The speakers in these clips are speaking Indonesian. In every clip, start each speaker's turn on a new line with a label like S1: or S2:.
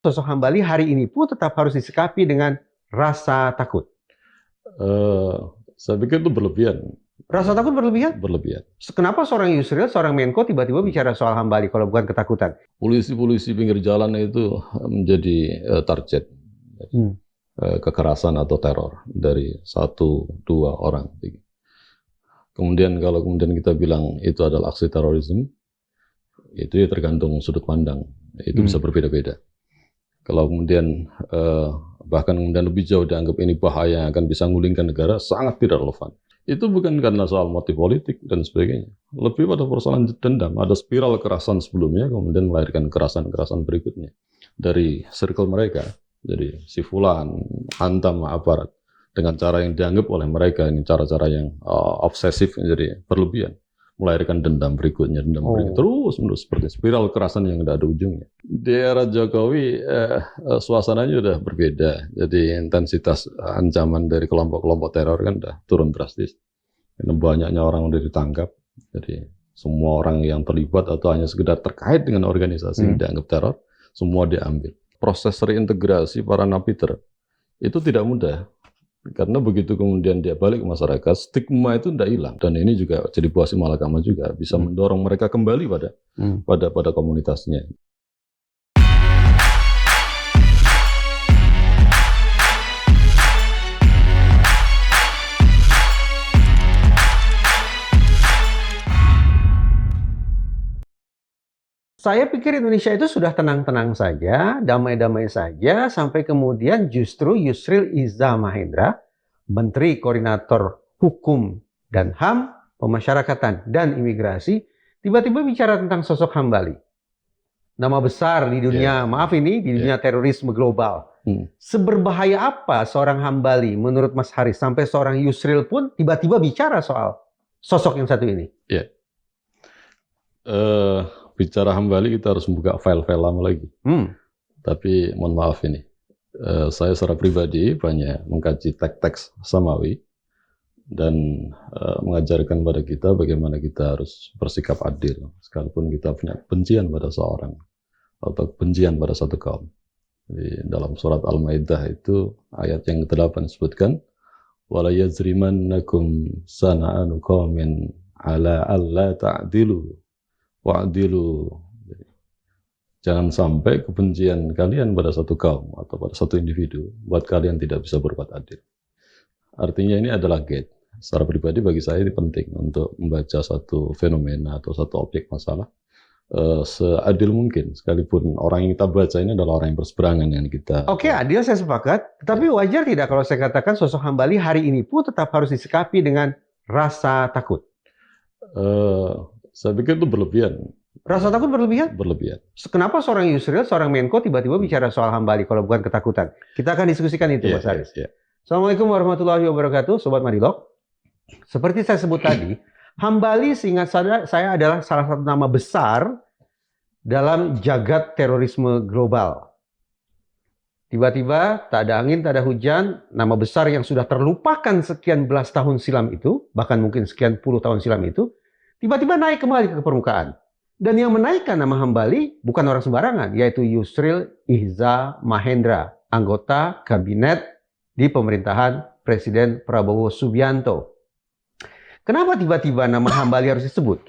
S1: Sosok Hambali hari ini pun tetap harus disikapi dengan rasa takut.
S2: Saya pikir itu berlebihan.
S1: Rasa takut berlebihan?
S2: Berlebihan.
S1: Kenapa seorang Yusril, seorang Menko tiba-tiba bicara soal Hambali kalau bukan ketakutan?
S2: Polisi-polisi pinggir jalan itu menjadi target kekerasan atau teror dari 1-2 orang. Kemudian kalau kita bilang itu adalah aksi terorisme, itu ya tergantung sudut pandang. Itu bisa berbeda-beda. Kalau kemudian bahkan kemudian lebih jauh dianggap ini bahaya yang akan bisa menggulingkan negara, sangat tidak relevan. Itu bukan karena soal motif politik dan sebagainya. Lebih pada persoalan dendam. Ada spiral kekerasan sebelumnya, kemudian melahirkan kekerasan-kekerasan berikutnya. Dari circle mereka, jadi si fulan hantam aparat dengan cara yang dianggap oleh mereka, ini cara-cara yang obsesif, jadi berlebihan. Melahirkan dendam berikutnya, terus-menerus seperti spiral kekerasan yang tidak ada ujungnya. Di era Jokowi, suasananya sudah berbeda. Jadi intensitas ancaman dari kelompok-kelompok teror kan sudah turun drastis. Karena banyaknya orang sudah ditangkap. Jadi semua orang yang terlibat atau hanya sekedar terkait dengan organisasi yang dianggap teror, semua diambil. Proses reintegrasi para napiter itu tidak mudah. Karena begitu kemudian dia balik ke masyarakat, stigma itu tidak hilang. Dan ini juga jadi buah si malakama juga, bisa mendorong mereka kembali pada komunitasnya.
S1: Saya pikir Indonesia itu sudah tenang-tenang saja, damai-damai saja, sampai kemudian justru Yusril Iza Mahendra, Menteri Koordinator Hukum dan HAM, Pemasyarakatan dan Imigrasi, tiba-tiba bicara tentang sosok Hambali. Nama besar di dunia, di dunia terorisme global. Seberbahaya apa seorang Hambali menurut Mas Haris, sampai seorang Yusril pun tiba-tiba bicara soal sosok yang satu ini?
S2: Bicara Hambali kita harus membuka file-file lama lagi. Tapi mohon maaf ini, saya secara pribadi banyak mengkaji teks-teks Samawi dan mengajarkan pada kita bagaimana kita harus bersikap adil, sekalipun kita punya kebencian pada seorang atau kebencian pada satu kaum. Jadi, dalam surat Al-Maidah itu ayat yang ke-8 disebutkan, wala yajrimannakum sana'anu qaumin ala alla ta'dilu wa'dilu. Jangan sampai kebencian kalian pada satu kaum atau pada satu individu buat kalian tidak bisa berbuat adil. Artinya ini adalah gate. Secara pribadi bagi saya ini penting untuk membaca satu fenomena atau satu objek masalah seadil mungkin, sekalipun orang yang kita baca ini adalah orang yang berseberangan dengan kita.
S1: Oke, adil, saya sepakat. Tapi wajar tidak kalau saya katakan sosok Hambali hari ini pun tetap harus disikapi dengan rasa takut?
S2: Saya pikir itu berlebihan.
S1: Rasa takut berlebihan?
S2: Berlebihan.
S1: Kenapa seorang Yusril, seorang Menko tiba-tiba bicara soal Hambali kalau bukan ketakutan? Kita akan diskusikan itu, Mas Haris. Assalamualaikum warahmatullahi wabarakatuh, Sobat Madilog. Seperti saya sebut tadi, Hambali seingat saya adalah salah satu nama besar dalam jagat terorisme global. Tiba-tiba, tak ada angin, tak ada hujan, nama besar yang sudah terlupakan sekian belas tahun silam itu, bahkan mungkin sekian puluh tahun silam itu, tiba-tiba naik kembali ke permukaan. Dan yang menaikkan nama Hambali bukan orang sembarangan, yaitu Yusril Iza Mahendra, anggota kabinet di pemerintahan Presiden Prabowo Subianto. Kenapa tiba-tiba nama Hambali harus disebut?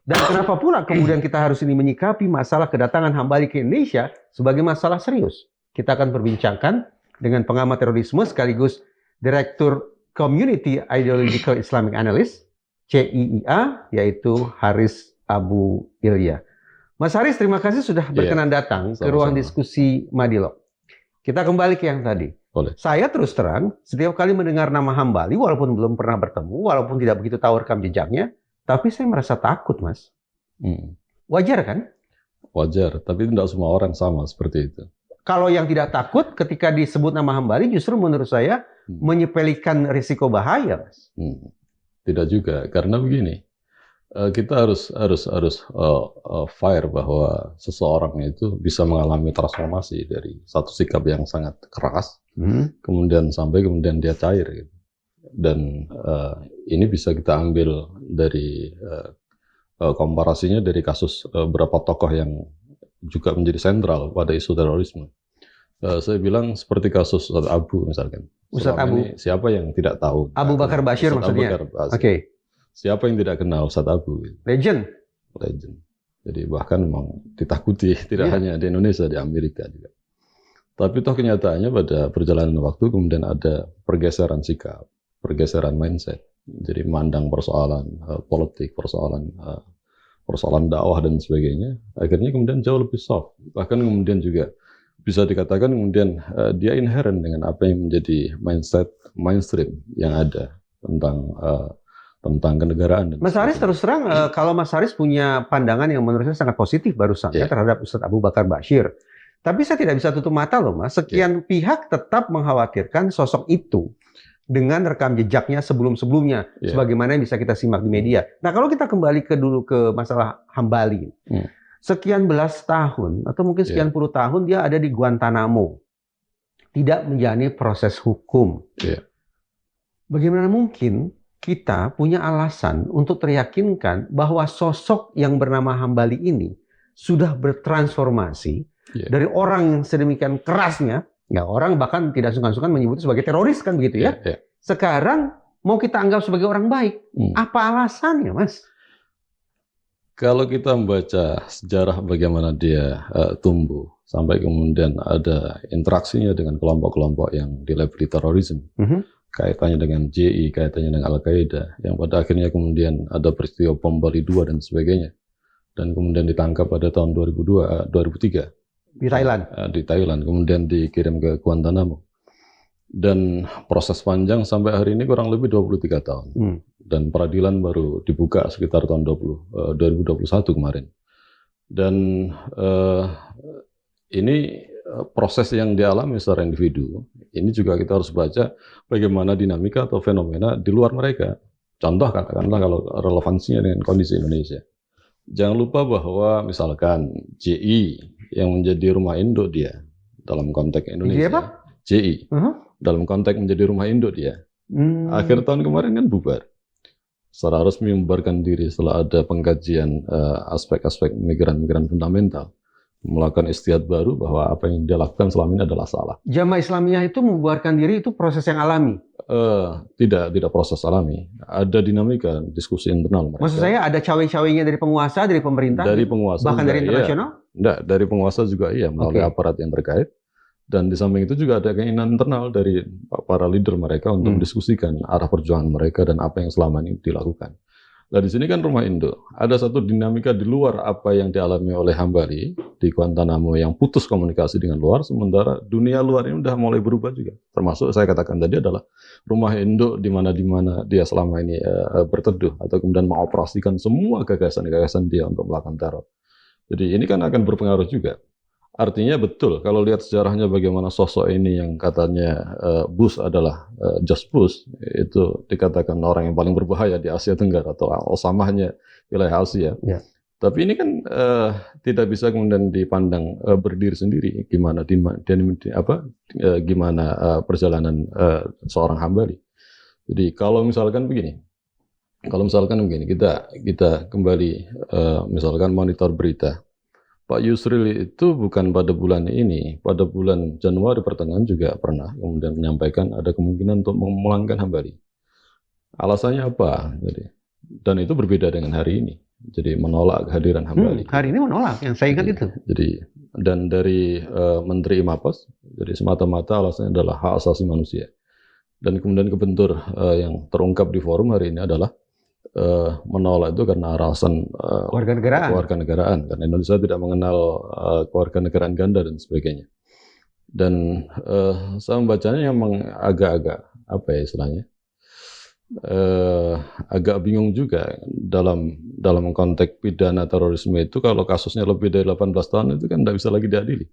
S1: Dan kenapa pula kemudian kita harus ini menyikapi masalah kedatangan Hambali ke Indonesia sebagai masalah serius? Kita akan perbincangkan dengan pengamat terorisme sekaligus Direktur Community Ideological Islamic Analyst, CIIA, yaitu Haris Abu Ilya. Mas Haris, terima kasih sudah berkenan datang ke ruang diskusi Madilog. Kita kembali ke yang tadi.
S2: Boleh.
S1: Saya terus terang, setiap kali mendengar nama Hambali, walaupun belum pernah bertemu, walaupun tidak begitu tahu rekam jejaknya, tapi saya merasa takut, Mas. Wajar kan?
S2: Wajar, tapi tidak semua orang sama seperti itu.
S1: Kalau yang tidak takut ketika disebut nama Hambali, justru menurut saya menyepelekan risiko bahaya, Mas.
S2: Tidak juga, karena begini, kita harus fair bahwa seseorang itu bisa mengalami transformasi dari satu sikap yang sangat keras, kemudian dia cair, gitu. Dan ini bisa kita ambil dari komparasinya dari kasus beberapa tokoh yang juga menjadi sentral pada isu terorisme. Saya bilang seperti kasus Ustadz Abu misalkan.
S1: Ustadz
S2: Selama
S1: Abu.
S2: ini siapa yang tidak tahu?
S1: Abu Bakar Bashir
S2: Ustadz Abu
S1: maksudnya.
S2: Bakar Bashir.
S1: Oke.
S2: Siapa yang tidak kenal Ustadz Abu?
S1: Legend.
S2: Legend. Jadi bahkan memang ditakuti tidak hanya di Indonesia, di Amerika juga. Tapi toh kenyataannya pada perjalanan waktu kemudian ada pergeseran sikap, pergeseran mindset. Jadi memandang persoalan politik, persoalan dakwah dan sebagainya, akhirnya kemudian jauh lebih soft. Bahkan kemudian juga bisa dikatakan kemudian dia inherent dengan apa yang menjadi mindset mainstream yang ada tentang kenegaraan.
S1: Mas Haris terus terang, kalau Mas Haris punya pandangan yang menurut saya sangat positif barusan ya terhadap Ustadz Abu Bakar Bashir. Tapi saya tidak bisa tutup mata loh Mas, sekian pihak tetap mengkhawatirkan sosok itu dengan rekam jejaknya sebelum-sebelumnya, sebagaimana yang bisa kita simak di media. Nah kalau kita kembali dulu ke masalah Hambali, sekian belas tahun atau mungkin sekian puluh tahun dia ada di Guantanamo, tidak menjalani proses hukum. Bagaimana mungkin kita punya alasan untuk teryakinkan bahwa sosok yang bernama Hambali ini sudah bertransformasi dari orang yang sedemikian kerasnya, ya orang bahkan tidak sungkan-sungkan menyebutnya sebagai teroris kan begitu ya. Sekarang mau kita anggap sebagai orang baik. Apa alasannya, Mas?
S2: Kalau kita membaca sejarah bagaimana dia tumbuh sampai kemudian ada interaksinya dengan kelompok-kelompok yang dilabeli terorisme. Kaitannya dengan JI, kaitannya dengan Al-Qaeda, yang pada akhirnya kemudian ada peristiwa bom Bali 2 dan sebagainya. Dan kemudian ditangkap pada tahun 2003.
S1: Di Thailand?
S2: Di Thailand, kemudian dikirim ke Guantanamo. Dan proses panjang sampai hari ini kurang lebih 23 tahun. Dan peradilan baru dibuka sekitar tahun 2021 kemarin. Dan ini proses yang dialami secara individu, ini juga kita harus baca bagaimana dinamika atau fenomena di luar mereka. Contoh katakanlah kalau relevansinya dengan kondisi Indonesia. Jangan lupa bahwa misalkan JI yang menjadi rumah induk dia dalam konteks Indonesia.
S1: Apa?
S2: JI dalam konteks menjadi rumah induk dia. Akhir tahun kemarin kan bubar. Secara resmi membubarkan diri setelah ada pengkajian aspek-aspek migran-migran fundamental. Melakukan istihad baru bahwa apa yang dia lakukan selama ini adalah salah.
S1: Jamaah Islamiyah itu membubarkan diri itu proses yang alami?
S2: Tidak proses alami. Ada dinamika, diskusi internal mereka.
S1: Maksud saya ada cawe-cawenya dari penguasa, dari pemerintah?
S2: Dari penguasa.
S1: Bahkan
S2: juga,
S1: dari internasional?
S2: Enggak, dari penguasa juga iya, melalui aparat yang terkait. Dan di samping itu juga ada keinginan internal dari para leader mereka untuk mendiskusikan arah perjuangan mereka dan apa yang selama ini dilakukan. Nah di sini kan rumah induk. Ada satu dinamika di luar apa yang dialami oleh Hambali di Guantanamo yang putus komunikasi dengan luar, sementara dunia luar ini udah mulai berubah juga. Termasuk saya katakan tadi adalah rumah induk di mana dia selama ini berteduh atau kemudian mengoperasikan semua gagasan-gagasan dia untuk melakukan teror. Jadi ini kan akan berpengaruh juga. Artinya betul, kalau lihat sejarahnya bagaimana sosok ini yang katanya Bush adalah George Bush, itu dikatakan orang yang paling berbahaya di Asia Tenggara atau Osamahnya wilayah Asia. Tapi ini kan tidak bisa kemudian dipandang berdiri sendiri. Gimana perjalanan seorang Hambali. Jadi kalau misalkan begini, kita kembali misalkan monitor berita. Pak Yusril itu bukan pada bulan ini, pada bulan Januari pertengahan juga pernah kemudian menyampaikan ada kemungkinan untuk memulangkan Hambali. Alasannya apa? Dan itu berbeda dengan hari ini. Jadi menolak kehadiran Hambali.
S1: Hari ini menolak, yang saya ingat itu.
S2: Jadi dan dari Menteri Imapes, jadi semata-mata alasannya adalah hak asasi manusia. Dan kemudian kebentur yang terungkap di forum hari ini adalah menolak itu karena alasan kewarganegaraan karena Indonesia tidak mengenal kewarganegaraan ganda dan sebagainya. Dan saya membacanya memang agak-agak apa ya istilahnya, agak bingung juga dalam konteks pidana terorisme itu kalau kasusnya lebih dari 18 tahun itu kan tidak bisa lagi diadili.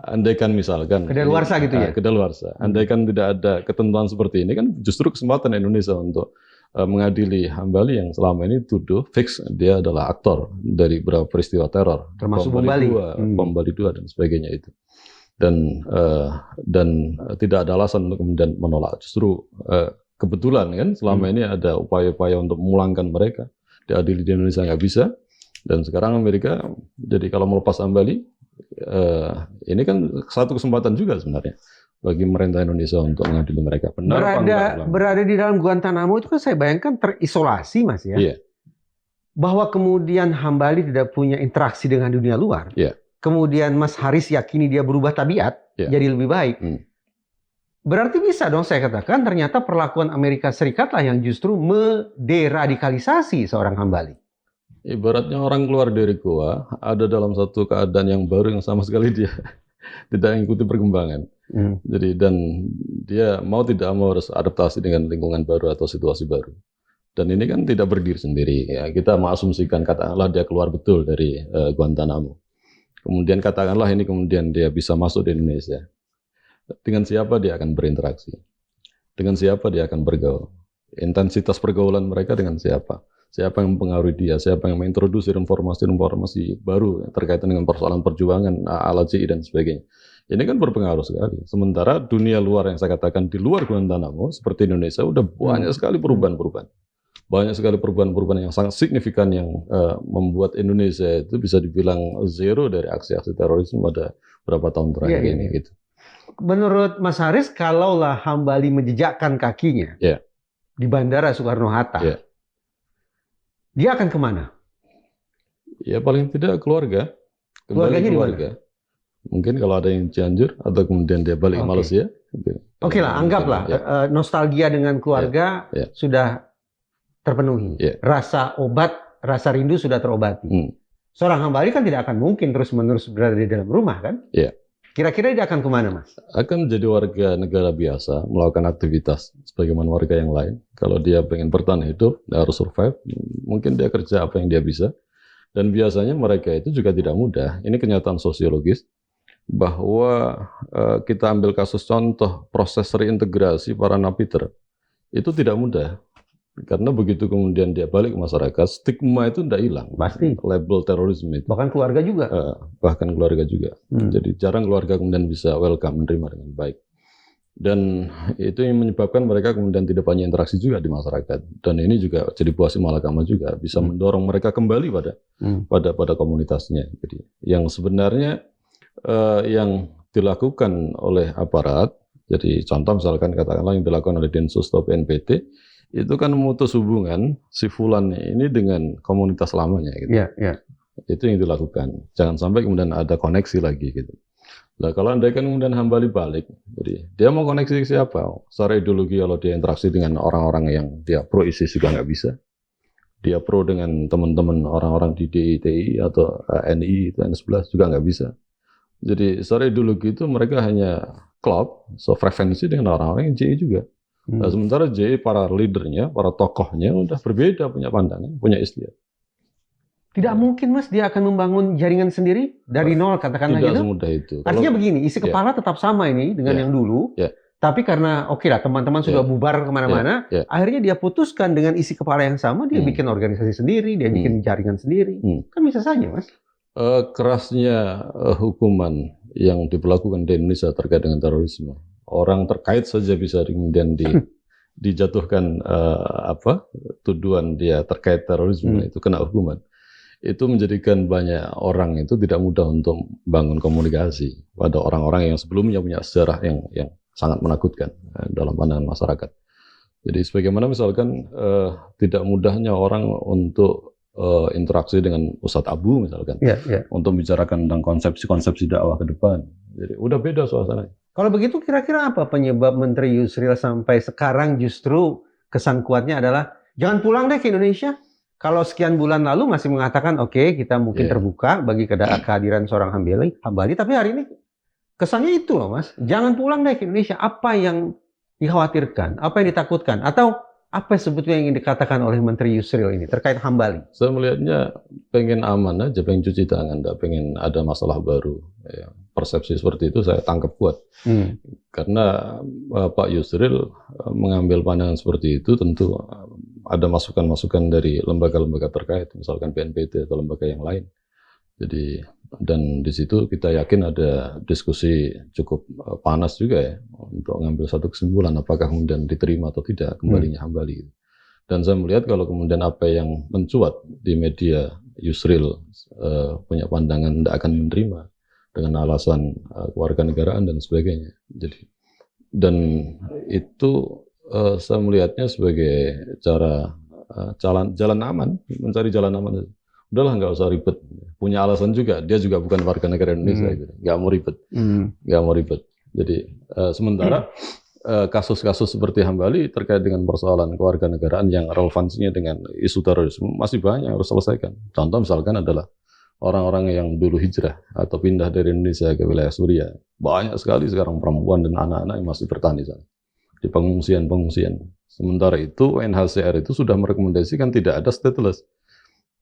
S2: Andaikan misalkan
S1: kedaluarsa gitu ya.
S2: Kedaluarsa. Andaikan tidak ada ketentuan seperti ini kan justru kesempatan Indonesia untuk mengadili Hambali yang selama ini tuduh fix dia adalah aktor dari beberapa peristiwa teror,
S1: termasuk bom Bali
S2: 2 dan sebagainya itu. Dan tidak ada alasan untuk kemudian menolak. Justru kebetulan kan selama ini ada upaya-upaya untuk memulangkan mereka diadili di Indonesia nggak bisa. Dan sekarang Amerika jadi kalau melepas Hambali ini kan satu kesempatan juga sebenarnya bagi pemerintah Indonesia untuk mengadili mereka. Benar apa enggak?
S1: Berada di dalam Guantanamo itu kan saya bayangkan terisolasi, Mas, ya.
S2: Iya.
S1: Bahwa kemudian Hambali tidak punya interaksi dengan dunia luar.
S2: Iya.
S1: Kemudian Mas Haris yakini dia berubah tabiat, jadi lebih baik. Berarti bisa dong saya katakan ternyata perlakuan Amerika Serikat lah yang justru menderadikalisasi seorang Hambali.
S2: Ibaratnya orang keluar dari goa, ada dalam satu keadaan yang baru yang sama sekali dia tidak mengikuti perkembangan. Jadi dan dia mau tidak mau harus adaptasi dengan lingkungan baru atau situasi baru. Dan ini kan tidak berdiri sendiri. Ya, kita mengasumsikan katakanlah dia keluar betul dari Guantanamo. Kemudian katakanlah ini kemudian dia bisa masuk di Indonesia. Dengan siapa dia akan berinteraksi? Dengan siapa dia akan bergaul? Intensitas pergaulan mereka dengan siapa? Siapa yang mempengaruhi dia? Siapa yang mengintroduksi informasi-informasi baru terkait dengan persoalan perjuangan, LHCI dan sebagainya? Ini kan berpengaruh sekali. Sementara dunia luar yang saya katakan di luar Guantanamo, seperti Indonesia, udah banyak sekali perubahan-perubahan. Banyak sekali perubahan-perubahan yang sangat signifikan yang membuat Indonesia itu bisa dibilang zero dari aksi-aksi terorisme pada beberapa tahun terakhir ini. Gitu.
S1: Menurut Mas Haris, kalaulah Hambali menjejakkan kakinya di Bandara Soekarno-Hatta, dia akan kemana?
S2: Ya paling tidak keluarga. Kembali keluarga. Mungkin kalau ada yang Cianjur atau kemudian dia balik ke Malaysia. Gitu.
S1: Oke lah, anggaplah nostalgia dengan keluarga sudah terpenuhi. Rasa rasa rindu sudah terobati. Seorang Hambali kan tidak akan mungkin terus-menerus berada di dalam rumah kan? Kira-kira dia akan kemana, Mas?
S2: Akan jadi warga negara biasa, melakukan aktivitas sebagaimana warga yang lain. Kalau dia pengen bertahan hidup, dia harus survive, mungkin dia kerja apa yang dia bisa. Dan biasanya mereka itu juga tidak mudah. Ini kenyataan sosiologis, bahwa kita ambil kasus contoh proses reintegrasi para napiter, itu tidak mudah. Karena begitu kemudian dia balik ke masyarakat, stigma itu tidak hilang.
S1: Pasti.
S2: Label terorisme itu.
S1: Bahkan keluarga juga.
S2: Bahkan keluarga juga. Jadi jarang keluarga kemudian bisa welcome, menerima dengan baik. Dan itu yang menyebabkan mereka kemudian tidak punya interaksi juga di masyarakat. Dan ini juga jadi buah si malakama juga. Bisa mendorong mereka kembali pada komunitasnya. Jadi yang sebenarnya yang dilakukan oleh aparat, jadi contoh misalkan katakanlah yang dilakukan oleh Densus atau BNPT, itu kan memutus hubungan si Fulan ini dengan komunitas lamanya gitu. Itu yang dilakukan. Jangan sampai kemudian ada koneksi lagi gitu. Nah kalau andai kan kemudian Hambali balik, jadi dia mau koneksi ke siapa? Secara ideologi kalau dia interaksi dengan orang-orang yang dia pro ISIS juga nggak bisa. Dia pro dengan teman-teman orang-orang di DITI atau NI, N11 juga nggak bisa. Jadi secara ideologi itu mereka hanya klub, frekuensi dengan orang-orang yang JI juga. Nah, sementara JI para leadernya, para tokohnya udah berbeda, punya pandangan, punya istilah.
S1: Tidak mungkin, Mas, dia akan membangun jaringan sendiri dari nol, katakanlah gitu.
S2: Tidak semudah itu.
S1: Artinya begini, isi kepala tetap sama ini dengan yang dulu, tapi karena teman-teman sudah bubar kemana-mana, akhirnya dia putuskan dengan isi kepala yang sama, dia bikin organisasi sendiri, dia bikin jaringan sendiri. Kan bisa saja, Mas.
S2: Kerasnya hukuman yang diberlakukan di Indonesia terkait dengan terorisme. Orang terkait saja bisa kemudian dijatuhkan tuduhan dia terkait terorisme, itu kena hukuman. Itu menjadikan banyak orang itu tidak mudah untuk bangun komunikasi pada orang-orang yang sebelumnya punya sejarah yang sangat menakutkan dalam pandangan masyarakat. Jadi sebagaimana misalkan tidak mudahnya orang untuk interaksi dengan Ustadz Abu misalkan, untuk bicarakan tentang konsepsi-konsepsi dakwah ke depan. Jadi udah beda suasananya.
S1: Kalau begitu kira-kira apa penyebab Menteri Yusril sampai sekarang justru kesan kuatnya adalah jangan pulang deh ke Indonesia. Kalau sekian bulan lalu masih mengatakan oke, kita mungkin terbuka bagi kehadiran seorang Hambali, tapi hari ini kesannya itu loh, Mas. Jangan pulang deh ke Indonesia. Apa yang dikhawatirkan? Apa yang ditakutkan? Atau apa sebetulnya yang ingin dikatakan oleh Menteri Yusril ini terkait Hambali?
S2: Saya melihatnya pengen aman aja, pengen cuci tangan, tidak pengen ada masalah baru. Ya, persepsi seperti itu saya tangkap kuat. Karena Pak Yusril mengambil pandangan seperti itu tentu ada masukan-masukan dari lembaga-lembaga terkait, misalkan BNPT atau lembaga yang lain. Jadi dan di situ kita yakin ada diskusi cukup panas juga ya untuk mengambil satu kesimpulan apakah kemudian diterima atau tidak kembalinya Hambali. Dan saya melihat kalau kemudian apa yang mencuat di media Yusril punya pandangan tidak akan menerima, dengan alasan kewarganegaraan dan sebagainya. Jadi dan itu saya melihatnya sebagai cara jalan aman, mencari jalan aman. Udahlah nggak usah ribet. Punya alasan juga, dia juga bukan warga negara Indonesia, gitu. Nggak mau ribet, nggak mau ribet. Jadi sementara kasus-kasus seperti Hambali terkait dengan persoalan kewarganegaraan yang relevansinya dengan isu terorisme masih banyak yang harus selesaikan. Contoh misalkan adalah orang-orang yang dulu hijrah atau pindah dari Indonesia ke wilayah Suriah. Banyak sekali sekarang perempuan dan anak-anak yang masih bertahan di sana, di pengungsian-pengungsian. Sementara itu UNHCR itu sudah merekomendasikan tidak ada stateless.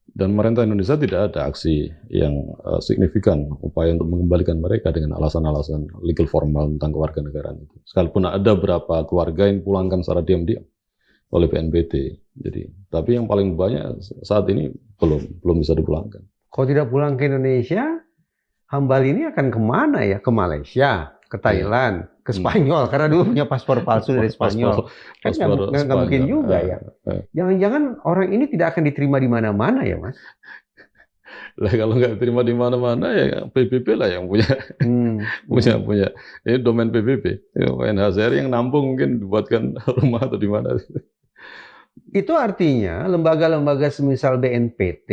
S2: Dan pemerintah Indonesia tidak ada aksi yang signifikan upaya untuk mengembalikan mereka dengan alasan-alasan legal formal tentang kewarganegaraan itu. Sekalipun ada beberapa keluarga yang pulangkan secara diam-diam oleh BNPT. Jadi, tapi yang paling banyak saat ini belum bisa dipulangkan.
S1: Kalau tidak pulang ke Indonesia, Hambali ini akan kemana ya? Ke Malaysia, ke Thailand, ke Spanyol, karena dulu punya paspor palsu dari Spanyol. Kan nggak mungkin juga ya. Jangan-jangan orang ini tidak akan diterima di mana-mana ya, Mas?
S2: Lah kalau nggak diterima di mana-mana ya PBB lah yang punya punya ini domain PBB. UNHCR yang nampung mungkin dibuatkan rumah atau di mana.
S1: Itu artinya lembaga-lembaga semisal BNPT,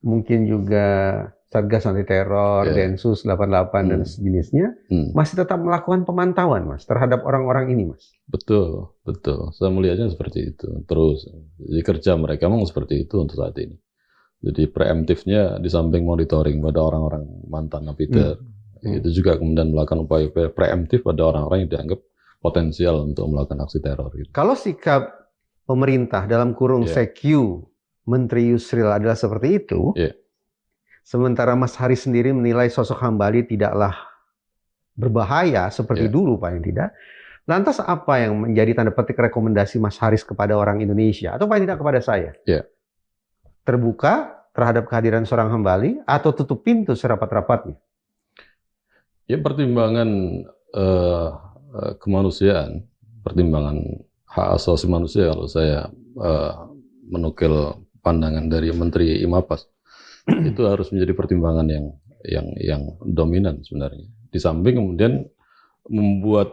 S1: mungkin juga Satgas Anti Teror, Densus 88 dan sejenisnya masih tetap melakukan pemantauan, Mas, terhadap orang-orang ini, Mas.
S2: Betul. Saya melihatnya seperti itu. Terus, jadi kerja mereka memang seperti itu untuk saat ini. Jadi preemptifnya di samping monitoring pada orang-orang mantan napiter, itu juga kemudian melakukan upaya preemptif pada orang-orang yang dianggap potensial untuk melakukan aksi teror. Gitu.
S1: Kalau sikap pemerintah dalam kurung CQ Menteri Yusril adalah seperti itu, sementara Mas Haris sendiri menilai sosok Hambali tidaklah berbahaya seperti dulu paling tidak. Lantas apa yang menjadi tanda petik rekomendasi Mas Haris kepada orang Indonesia atau paling tidak kepada saya? Terbuka terhadap kehadiran seorang Hambali atau tutup pintu serapat-rapatnya?
S2: Ya pertimbangan kemanusiaan, pertimbangan hak asasi manusia kalau saya menukil pandangan dari Menteri Imapas. Itu harus menjadi pertimbangan yang dominan sebenarnya. Di samping kemudian membuat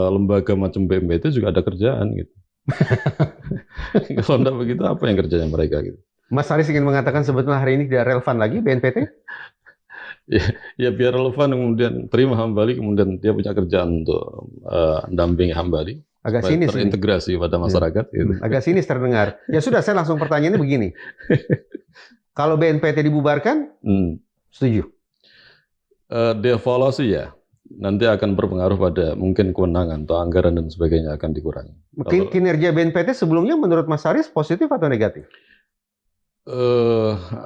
S2: lembaga macam BNPT juga ada kerjaan gitu. Kalau tidak begitu apa yang kerjanya mereka gitu?
S1: Mas Haris ingin mengatakan sebetulnya hari ini tidak relevan lagi BNPT?
S2: ya biar relevan kemudian terima Hambali kemudian dia punya kerjaan untuk mendampingi Hambali.
S1: Agak sinis
S2: terintegrasi pada masyarakat. Gitu.
S1: Agak sinis terdengar. Ya sudah, saya langsung pertanyaannya begini. Kalau BNPT dibubarkan, setuju?
S2: Devaluasi ya, nanti akan berpengaruh pada mungkin kewenangan atau anggaran dan sebagainya akan dikurangi.
S1: Kinerja BNPT sebelumnya menurut Mas Haris positif atau negatif?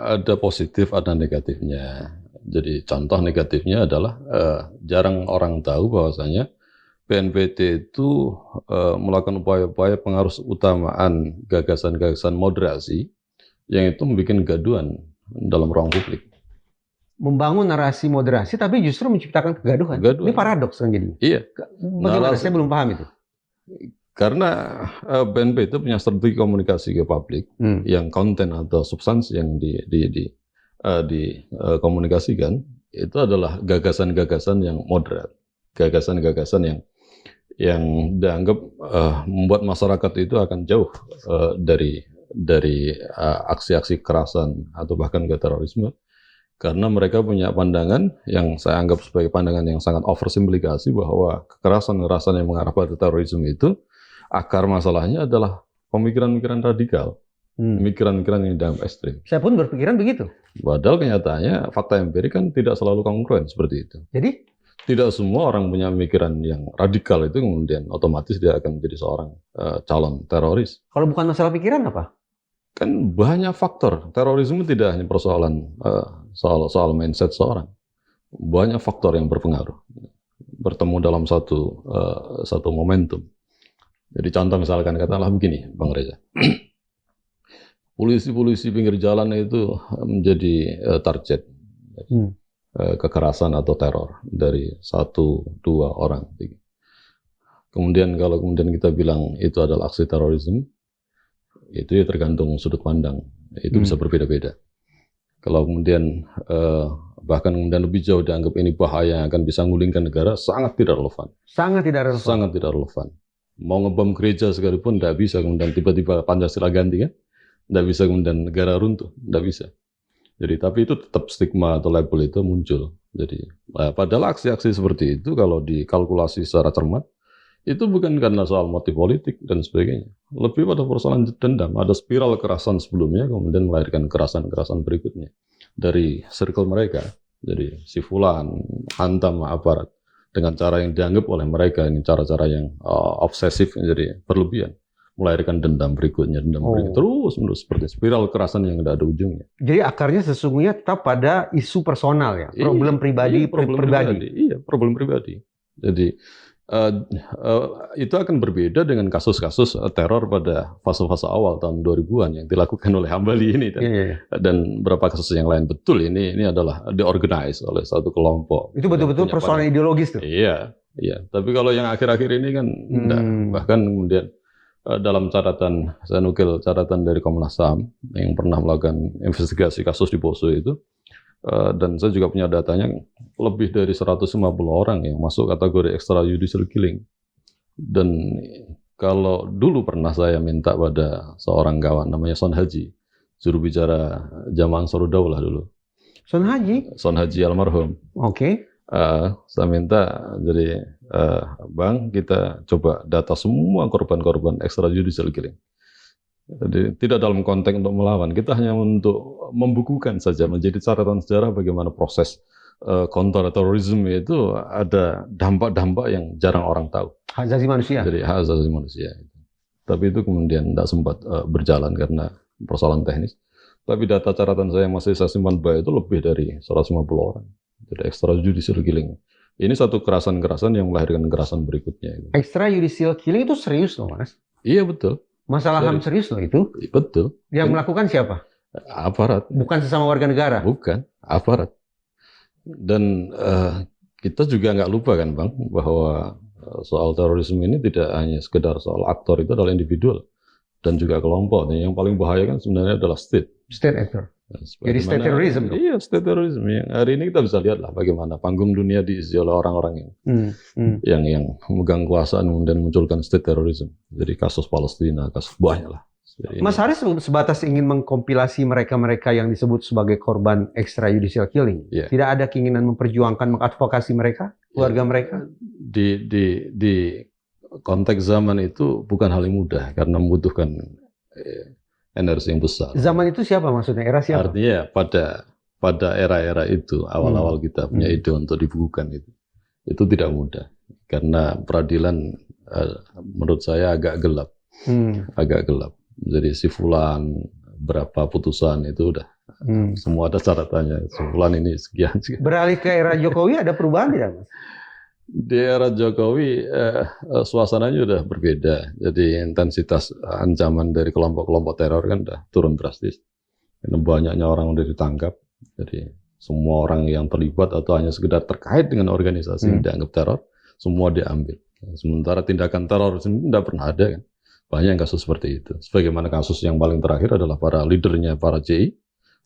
S2: Ada positif, ada negatifnya. Jadi contoh negatifnya adalah jarang orang tahu bahwasanya BNPT itu melakukan upaya-upaya pengarus utamaan gagasan-gagasan moderasi yang itu membuat kegaduhan dalam ruang publik.
S1: Membangun narasi moderasi tapi justru menciptakan kegaduhan. Ini paradoks kan jadi.
S2: Iya.
S1: Bagaimana? Saya belum paham itu.
S2: Karena BNPT punya strategi komunikasi ke publik yang konten atau substansi yang dikomunikasikan itu adalah gagasan-gagasan yang moderat, gagasan-gagasan yang dianggap membuat masyarakat itu akan jauh dari aksi-aksi kekerasan atau bahkan ke terorisme, karena mereka punya pandangan yang saya anggap sebagai pandangan yang sangat oversimplifikasi bahwa kekerasan-kekerasan yang mengarah pada terorisme itu akar masalahnya adalah pemikiran-pemikiran radikal, pemikiran-pemikiran yang dianggap ekstrim.
S1: Saya pun berpikiran begitu.
S2: Padahal kenyataannya fakta empirik kan tidak selalu kongruen seperti itu.
S1: Jadi
S2: tidak semua orang punya pemikiran yang radikal itu kemudian otomatis dia akan menjadi seorang calon teroris.
S1: Kalau bukan masalah pikiran apa?
S2: Kan banyak faktor. Terorisme tidak hanya persoalan soal mindset seorang. Banyak faktor yang berpengaruh. Bertemu dalam satu momentum. Jadi contoh misalkan katakanlah begini, Bang Reza. Polisi-polisi pinggir jalan itu menjadi target kekerasan atau teror dari 1-2 orang. Kemudian kalau kita bilang itu adalah aksi terorisme, itu ya tergantung sudut pandang. Itu bisa berbeda-beda. Kalau kemudian bahkan kemudian lebih jauh dianggap ini bahaya yang akan bisa ngulingkan negara, sangat tidak relevan.
S1: Sangat tidak relevan.
S2: Sangat tidak relevan. Mau ngebom gereja sekalipun tidak bisa kemudian tiba-tiba Pancasila ganti kan? Tidak bisa kemudian negara runtuh, tidak bisa. Jadi tapi itu tetap stigma atau label itu muncul. Jadi padahal aksi-aksi seperti itu kalau dikalkulasi secara cermat itu bukan karena soal motif politik dan sebagainya. Lebih pada persoalan dendam. Ada spiral kekerasan sebelumnya kemudian melahirkan kekerasan-kekerasan berikutnya dari circle mereka. Jadi si fulan hantam aparat dengan cara yang dianggap oleh mereka ini cara-cara yang obsesif, jadi berlebihan, melahirkan dendam berikutnya, terus menerus seperti spiral kekerasan yang tidak ada ujungnya.
S1: Jadi akarnya sesungguhnya tetap pada isu personal ya, problem pribadi,
S2: Iya, problem pribadi. Jadi itu akan berbeda dengan kasus-kasus teror pada fase-fase awal tahun 2000-an yang dilakukan oleh Hambali ini dan beberapa kasus yang lain. Betul, ini adalah diorganize oleh satu kelompok.
S1: Itu betul-betul persoalan ideologis tuh.
S2: Iya. Tapi kalau yang akhir-akhir ini kan enggak. Bahkan kemudian dalam catatan, saya nukil catatan dari Komnas HAM yang pernah melakukan investigasi kasus di Poso itu, dan saya juga punya datanya, lebih dari 150 orang yang masuk kategori extrajudicial killing. Dan kalau dulu pernah saya minta pada seorang kawan namanya Son Haji, juru bicara Jamaah Ansarud Daulah dulu.
S1: Son Haji
S2: almarhum.
S1: Oke.
S2: Saya minta, jadi Bang, kita coba data semua korban-korban extrajudicial killing. Jadi tidak dalam konteks untuk melawan, kita hanya untuk membukukan saja, menjadi catatan sejarah bagaimana proses kontraterorisme itu ada dampak-dampak yang jarang orang tahu.
S1: Hak asasi manusia.
S2: Jadi hak asasi manusia. Tapi itu kemudian tidak sempat berjalan karena persoalan teknis. Tapi data catatan saya masih saya simpan baik itu lebih dari 150 orang. Jadi extrajudicial killing. Ini satu kekerasan-kekerasan yang melahirkan kekerasan berikutnya.
S1: Extrajudicial killing itu serius loh, Mas.
S2: Iya, betul.
S1: Masalah HAM serius loh itu.
S2: Betul.
S1: Yang melakukan siapa?
S2: Aparat.
S1: Bukan sesama warga negara.
S2: Bukan, aparat. Dan kita juga nggak lupa kan Bang, bahwa soal terorisme ini tidak hanya sekedar soal aktor, itu adalah individual dan juga kelompok. Yang paling bahaya kan sebenarnya adalah state
S1: actor. Jadi state terrorism.
S2: Iya, state terrorism. Yang hari ini kita bisa lihat lah bagaimana panggung dunia diisi oleh orang-orang yang memegang kekuasaan kemudian munculkan state terrorism. Jadi kasus Palestina, kasus banyak lah. Jadi
S1: Mas Haris sebatas ingin mengkompilasi mereka-mereka yang disebut sebagai korban extrajudicial killing. Tidak ada keinginan memperjuangkan, mengadvokasi mereka, keluarga mereka?
S2: Di konteks zaman itu bukan hal yang mudah karena membutuhkan energi yang besar.
S1: Zaman itu siapa maksudnya? Era siapa?
S2: Artinya pada era-era itu awal-awal kita punya ide untuk dibukukan itu tidak mudah karena peradilan menurut saya agak gelap, Jadi si fulan berapa putusan itu udah semua ada catatannya. Si fulan ini sekian.
S1: Beralih ke era Jokowi ada perubahan tidak, Mas?
S2: Di era Jokowi suasananya udah berbeda. Jadi intensitas ancaman dari kelompok-kelompok teror kan udah turun drastis. Karena banyaknya orang udah ditangkap. Jadi semua orang yang terlibat atau hanya sekedar terkait dengan organisasi yang dianggap teror, semua diambil. Sementara tindakan teror sendiri tidak pernah ada kan. Banyak kasus seperti itu. Sebagaimana kasus yang paling terakhir adalah para leadernya para CI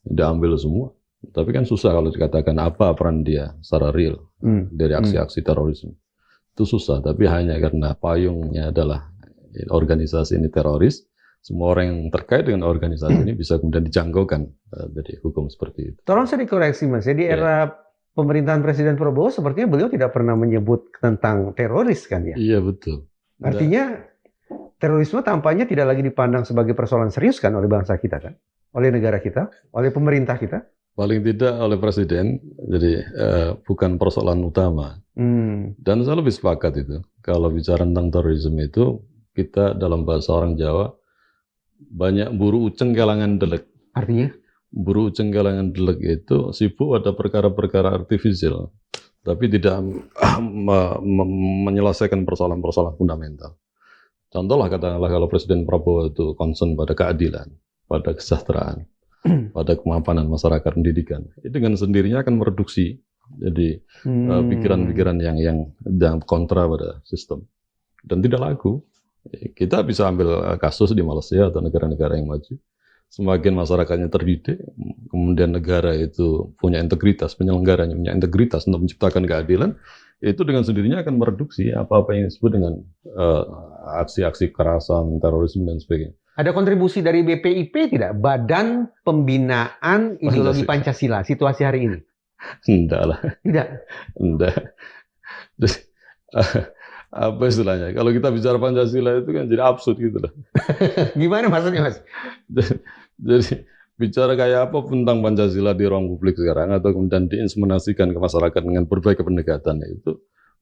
S2: diambil semua. Tapi kan susah kalau dikatakan apa peran dia secara real dari aksi-aksi terorisme. Itu susah, tapi hanya karena payungnya adalah organisasi ini teroris, semua orang yang terkait dengan organisasi ini bisa kemudian dijangkaukan dari hukum seperti itu.
S1: Tolong saya dikoreksi Mas, jadi era pemerintahan Presiden Prabowo sepertinya beliau tidak pernah menyebut tentang teroris kan ya?
S2: Iya betul.
S1: Artinya terorisme tampaknya tidak lagi dipandang sebagai persoalan serius kan oleh bangsa kita kan? Oleh negara kita, oleh pemerintah kita?
S2: Paling tidak oleh Presiden, jadi bukan persoalan utama. Dan saya lebih sepakat itu. Kalau bicara tentang terorisme itu, kita dalam bahasa orang Jawa, banyak buru uceng kelangan delek.
S1: Artinya?
S2: Buru uceng kelangan delek itu sibuk ada perkara-perkara artifisial, tapi tidak menyelesaikan persoalan-persoalan fundamental. Contohlah katakanlah kalau Presiden Prabowo itu concern pada keadilan, pada kesejahteraan, pada kemapanan masyarakat pendidikan, itu dengan sendirinya akan mereduksi jadi pikiran-pikiran yang kontra pada sistem dan tidak laku. Kita bisa ambil kasus di Malaysia atau negara-negara yang maju. semakin masyarakatnya terdidik, kemudian negara itu punya integritas, penyelenggaranya punya integritas untuk menciptakan keadilan, itu dengan sendirinya akan mereduksi apa-apa yang disebut dengan aksi-aksi kekerasan, terorisme, dan sebagainya.
S1: Ada kontribusi dari BPIP tidak? Badan Pembinaan Ideologi Pancasila, situasi hari ini?
S2: Enggak lah.
S1: Tidak?
S2: Enggak. Jadi, apa istilahnya? Kalau kita bicara Pancasila itu kan jadi absurd gitu loh.
S1: Gimana maksudnya, Mas?
S2: Jadi bicara kayak apa tentang Pancasila di ruang publik sekarang atau kemudian diinseminasikan ke masyarakat dengan berbagai pendekatan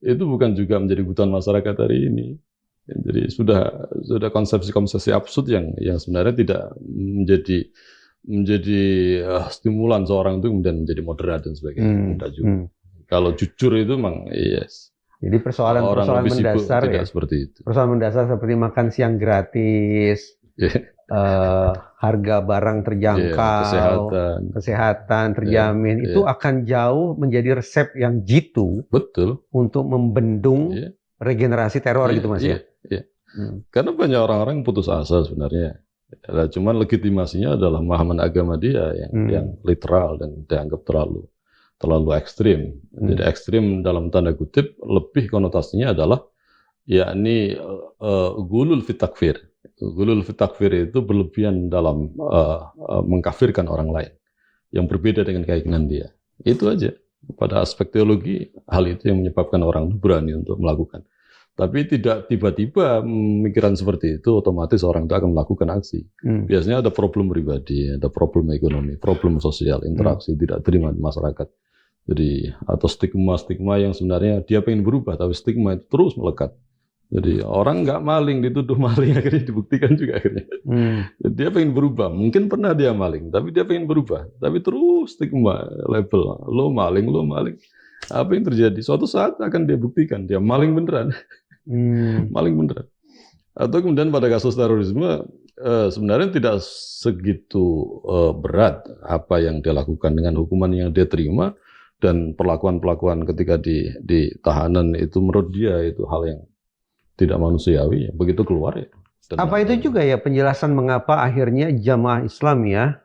S2: itu bukan juga menjadi kebutuhan masyarakat hari ini. Jadi sudah konsepsi-konsepsi absurd yang sebenarnya tidak menjadi stimulan seorang itu kemudian menjadi moderat dan sebagainya. Tidak juga. Kalau jujur itu memang yes.
S1: Jadi persoalan mendasar
S2: tidak seperti itu.
S1: Persoalan mendasar seperti makan siang gratis, harga barang terjangkau, kesehatan terjamin, itu akan jauh menjadi resep yang jitu.
S2: Betul.
S1: Untuk membendung regenerasi teror gitu, Mas ya.
S2: Karena banyak orang-orang putus asa sebenarnya. Cuman legitimasinya adalah pemahaman agama dia yang literal dan dianggap terlalu ekstrim. Jadi ekstrim dalam tanda kutip lebih konotasinya adalah yakni gulul fit takfir. Gulul fit takfir itu berlebihan dalam mengkafirkan orang lain yang berbeda dengan keyakinan dia. Itu aja. Pada aspek teologi, hal itu yang menyebabkan orang berani untuk melakukan. Tapi tidak tiba-tiba pemikiran seperti itu, otomatis orang itu akan melakukan aksi. Biasanya ada problem pribadi, ada problem ekonomi, problem sosial, interaksi, tidak terima di masyarakat. Jadi, atau stigma-stigma yang sebenarnya dia pengen berubah, tapi stigma itu terus melekat. Jadi, orang nggak maling, dituduh maling, akhirnya dibuktikan juga akhirnya. Jadi, dia pengen berubah, mungkin pernah dia maling, tapi dia pengen berubah. Tapi terus stigma, label, lo maling. Apa yang terjadi? Suatu saat akan dia buktikan, dia maling beneran. Maling beneran. Atau kemudian pada kasus terorisme sebenarnya tidak segitu berat apa yang dia lakukan dengan hukuman yang dia terima dan perlakuan-perlakuan ketika di tahanan itu menurut dia itu hal yang tidak manusiawi. Begitu keluar ya.
S1: Apa itu juga ya penjelasan mengapa akhirnya Jamaah Islamiyah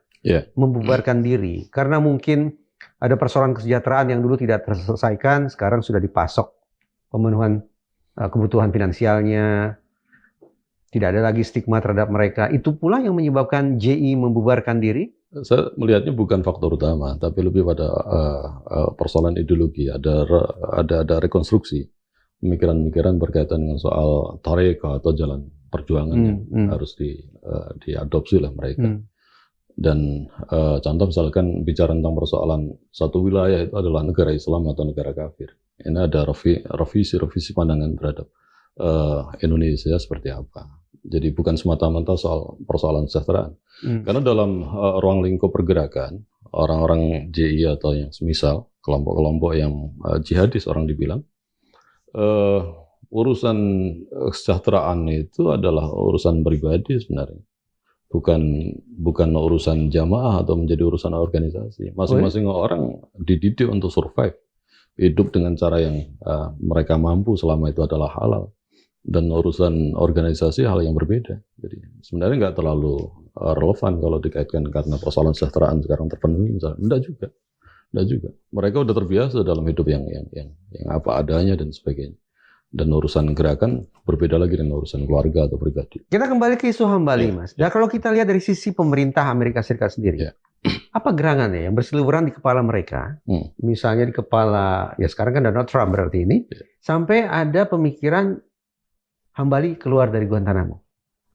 S1: membubarkan diri? Karena mungkin ada persoalan kesejahteraan yang dulu tidak terselesaikan, sekarang sudah dipasok pemenuhan kebutuhan finansialnya, tidak ada lagi stigma terhadap mereka. Itu pula yang menyebabkan JI membubarkan diri?
S2: Saya melihatnya bukan faktor utama, tapi lebih pada persoalan ideologi. Ada rekonstruksi pemikiran-pemikiran berkaitan dengan soal tarekat atau jalan perjuangan yang harus diadopsi oleh mereka. Dan contoh misalkan bicara tentang persoalan satu wilayah itu adalah negara Islam atau negara kafir. Ini ada revisi pandangan terhadap Indonesia seperti apa. Jadi bukan semata-mata soal persoalan kesejahteraan. Karena dalam ruang lingkup pergerakan, orang-orang JI atau yang semisal, kelompok-kelompok yang jihadis orang dibilang, urusan kesejahteraan itu adalah urusan pribadi sebenarnya. Bukan urusan jamaah atau menjadi urusan organisasi. Masing-masing orang dididik untuk survive, hidup dengan cara yang mereka mampu selama itu adalah halal. Dan urusan organisasi hal yang berbeda. Jadi sebenarnya nggak terlalu relevan kalau dikaitkan karena persoalan kesejahteraan sekarang terpenuhi misalnya. Enggak juga. Mereka udah terbiasa dalam hidup yang apa adanya dan sebagainya. Dan urusan gerakan berbeda lagi dengan urusan keluarga atau pribadi.
S1: Kita kembali ke isu Hambali, Mas. Dan kalau kita lihat dari sisi pemerintah Amerika Serikat sendiri, apa gerangannya yang berseliweran di kepala mereka? Misalnya di kepala, ya sekarang kan Donald Trump berarti ini, sampai ada pemikiran Hambali keluar dari Guantanamo.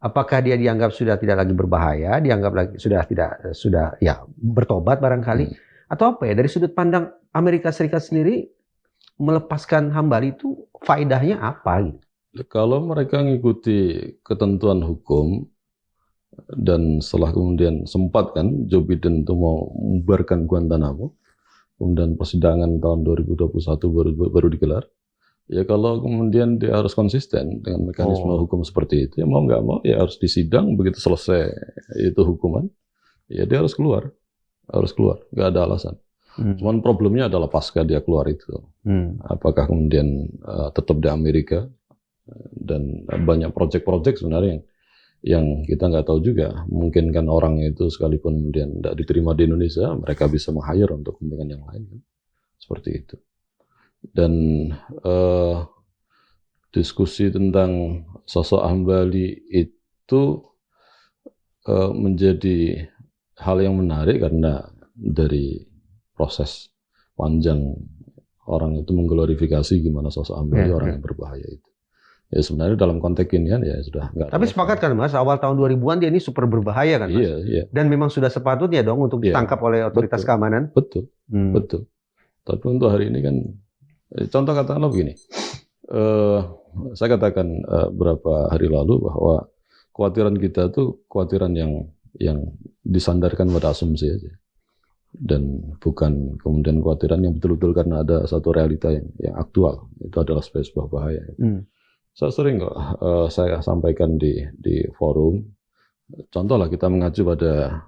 S1: Apakah dia dianggap sudah tidak lagi berbahaya, dianggap lagi sudah bertobat barangkali, atau apa ya? Dari sudut pandang Amerika Serikat sendiri, melepaskan Hambali itu faedahnya apa gitu?
S2: Kalau mereka mengikuti ketentuan hukum dan setelah kemudian sempat kan Joe Biden itu mau membubarkan Guantanamo, kemudian persidangan tahun 2021 baru digelar. Ya kalau kemudian dia harus konsisten dengan mekanisme hukum seperti itu, ya mau nggak mau ya harus disidang, begitu selesai itu hukuman, ya dia harus keluar, nggak ada alasan. Cuman problemnya adalah pasca dia keluar itu, apakah kemudian tetap di Amerika dan banyak proyek-proyek sebenarnya yang kita nggak tahu juga. Mungkin kan orang itu sekalipun kemudian tidak diterima di Indonesia, mereka bisa meng-hire untuk kepentingan yang lain kan. Seperti itu. Dan diskusi tentang sosok Hambali itu menjadi hal yang menarik karena dari proses panjang orang itu mengglorifikasi gimana sosok Hambali orang yang berbahaya itu. Ya sebenarnya dalam konteks ini kan ya sudah nggak.
S1: Tapi sepakat kan Mas, awal tahun 2000-an dia ini super berbahaya kan Mas?
S2: Iya.
S1: Dan memang sudah sepatutnya dong untuk ditangkap oleh otoritas keamanan?
S2: Betul. Tapi untuk hari ini kan, contoh katakanlah begini, saya katakan beberapa hari lalu bahwa kekhawatiran kita tuh kekhawatiran yang disandarkan pada asumsi aja. Dan bukan kemudian kekhawatiran yang betul-betul karena ada satu realita yang aktual. Itu adalah sebuah bahaya. Saya sering kok saya sampaikan di forum, contoh lah kita mengacu pada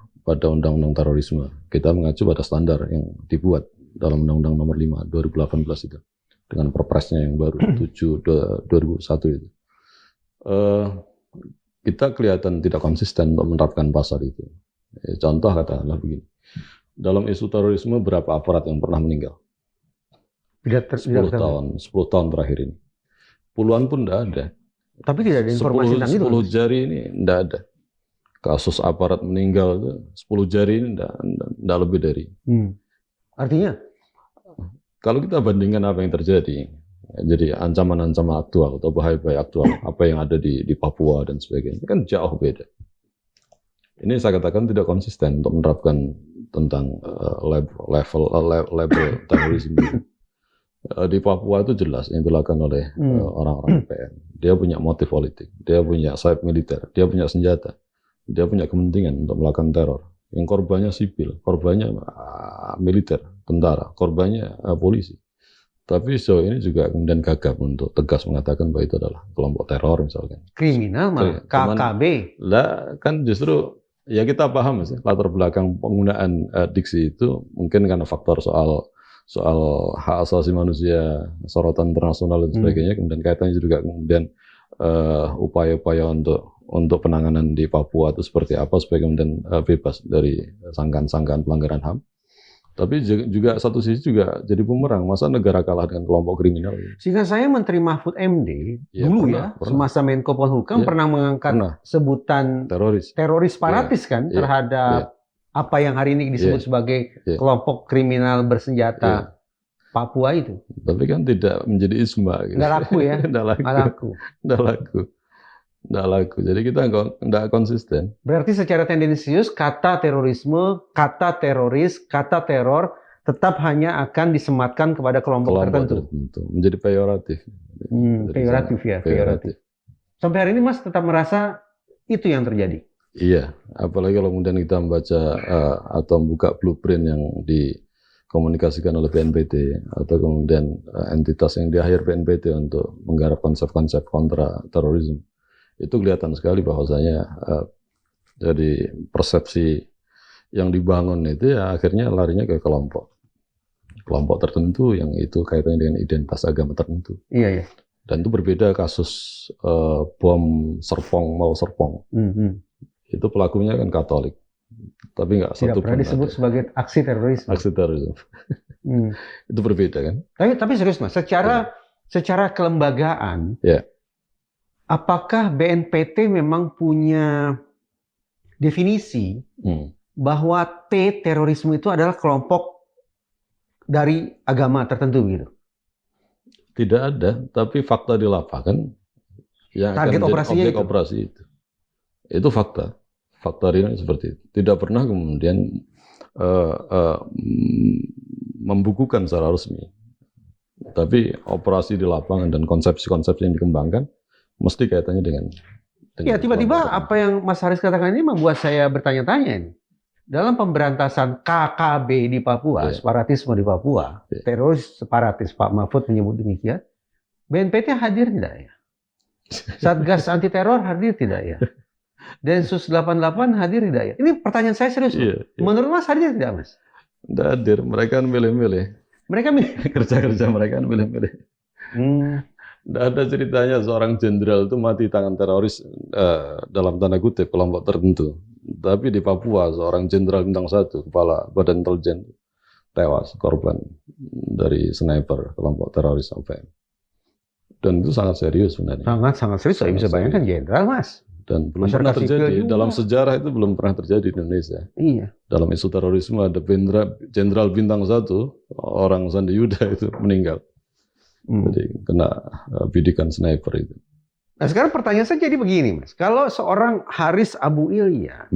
S2: undang-undang terorisme, kita mengacu pada standar yang dibuat dalam undang-undang nomor 5 2018 itu dengan perpresnya yang baru 7 2001 itu. Kita kelihatan tidak konsisten untuk menerapkan pasal itu. Contoh katakanlah begini, dalam isu terorisme berapa aparat yang pernah meninggal? 10 tahun terakhir ini. Puluhan pun tidak ada.
S1: Tapi tidak ada informasi tentang itu.
S2: 10 jari ini tidak ada. Kasus aparat meninggal itu 10 jari ini tidak lebih dari.
S1: Artinya?
S2: Kalau kita bandingkan apa yang terjadi, jadi ancaman-ancaman aktual atau bahaya-bahaya aktual, apa yang ada di Papua dan sebagainya, kan jauh beda. Ini saya katakan tidak konsisten untuk menerapkan tentang level terorisme. Di Papua itu jelas yang dilakukan oleh orang-orang PN. Dia punya motif politik, dia punya sayap militer, dia punya senjata, dia punya kepentingan untuk melakukan teror. Yang korbannya sipil, korbannya militer, tentara, korbannya polisi. Tapi sejauh ini juga kemudian gagap untuk tegas mengatakan bahwa itu adalah kelompok teror misalkan.
S1: Kriminal malah, KKB.
S2: Lah kan justru ya kita paham sih latar belakang penggunaan diksi itu mungkin karena faktor soal hak asasi manusia, sorotan internasional dan sebagainya, kemudian kaitannya juga kemudian upaya-upaya untuk penanganan di Papua itu seperti apa supaya kemudian bebas dari sangkaan-sangkaan pelanggaran HAM. Tapi juga satu sisi juga jadi bumerang, masa negara kalah dengan kelompok kriminal.
S1: Sehingga saya Menteri Mahfud MD dulu semasa Menko Polhukam pernah mengangkat sebutan teroris separatis kan terhadap apa yang hari ini disebut sebagai kelompok kriminal bersenjata Papua itu.
S2: Tapi kan tidak menjadi isma. Gitu.
S1: Nggak laku ya?
S2: Nggak laku. Jadi kita nggak konsisten.
S1: Berarti secara tendensius kata terorisme, kata teroris, kata teror tetap hanya akan disematkan kepada kelompok tertentu.
S2: Menjadi peyoratif.
S1: Peyoratif. Sampai hari ini Mas tetap merasa itu yang terjadi?
S2: Iya, apalagi kalau kemudian kita membaca atau membuka blueprint yang dikomunikasikan oleh BNPT atau kemudian entitas yang di-hire BNPT untuk menggarap konsep-konsep kontra terorisme, itu kelihatan sekali bahwasanya dari persepsi yang dibangun itu ya akhirnya larinya ke kelompok tertentu yang itu kaitannya dengan identitas agama tertentu.
S1: Iya.
S2: Dan itu berbeda kasus bom Serpong. Itu pelakunya kan Katolik, tapi nggak satu
S1: pernah disebut sebagai aksi terorisme.
S2: Itu berbeda kan?
S1: Tapi serius Mas, secara kelembagaan, apakah BNPT memang punya definisi bahwa terorisme itu adalah kelompok dari agama tertentu gitu?
S2: Tidak ada, tapi fakta di lapangan yang
S1: target
S2: akan
S1: operasinya
S2: objek operasi itu fakta real seperti itu. Tidak pernah kemudian membukukan secara resmi, tapi operasi di lapangan dan konsepsi-konsepsi yang dikembangkan mesti kaitannya dengan
S1: ya tiba-tiba apa yang Mas Haris katakan ini membuat saya bertanya-tanya ini. Dalam pemberantasan KKB di Papua, separatisme di Papua, teroris separatis, Pak Mahfud menyebut demikian, BNPT hadir tidak ya? Satgas anti teror hadir tidak ya? Densus 88 hadir tidak ya? Ini pertanyaan saya serius. Menurut Mas hadir tidak Mas?
S2: Tidak hadir, mereka milih-milih.
S1: Mereka milih?
S2: Kerja-kerja mereka milih-milih. Tidak ada ceritanya seorang jenderal itu mati tangan teroris dalam tanda kutip kelompok tertentu. Tapi di Papua seorang jenderal bintang 1, kepala badan intelijen tewas, korban dari sniper kelompok teroris sampai. Dan itu sangat serius sebenarnya.
S1: Sangat serius. Saya bisa bayangkan jenderal, Mas.
S2: Dan belum
S1: Masyarakat
S2: pernah terjadi
S1: sipil juga.
S2: dalam sejarah, itu belum pernah terjadi di Indonesia.
S1: Iya.
S2: Dalam isu terorisme ada jenderal bintang 1 orang Sandi Yuda itu meninggal. Jadi kena bidikan sniper itu.
S1: Nah sekarang pertanyaan saya jadi begini, Mas. Kalau seorang Haris Abu Ilya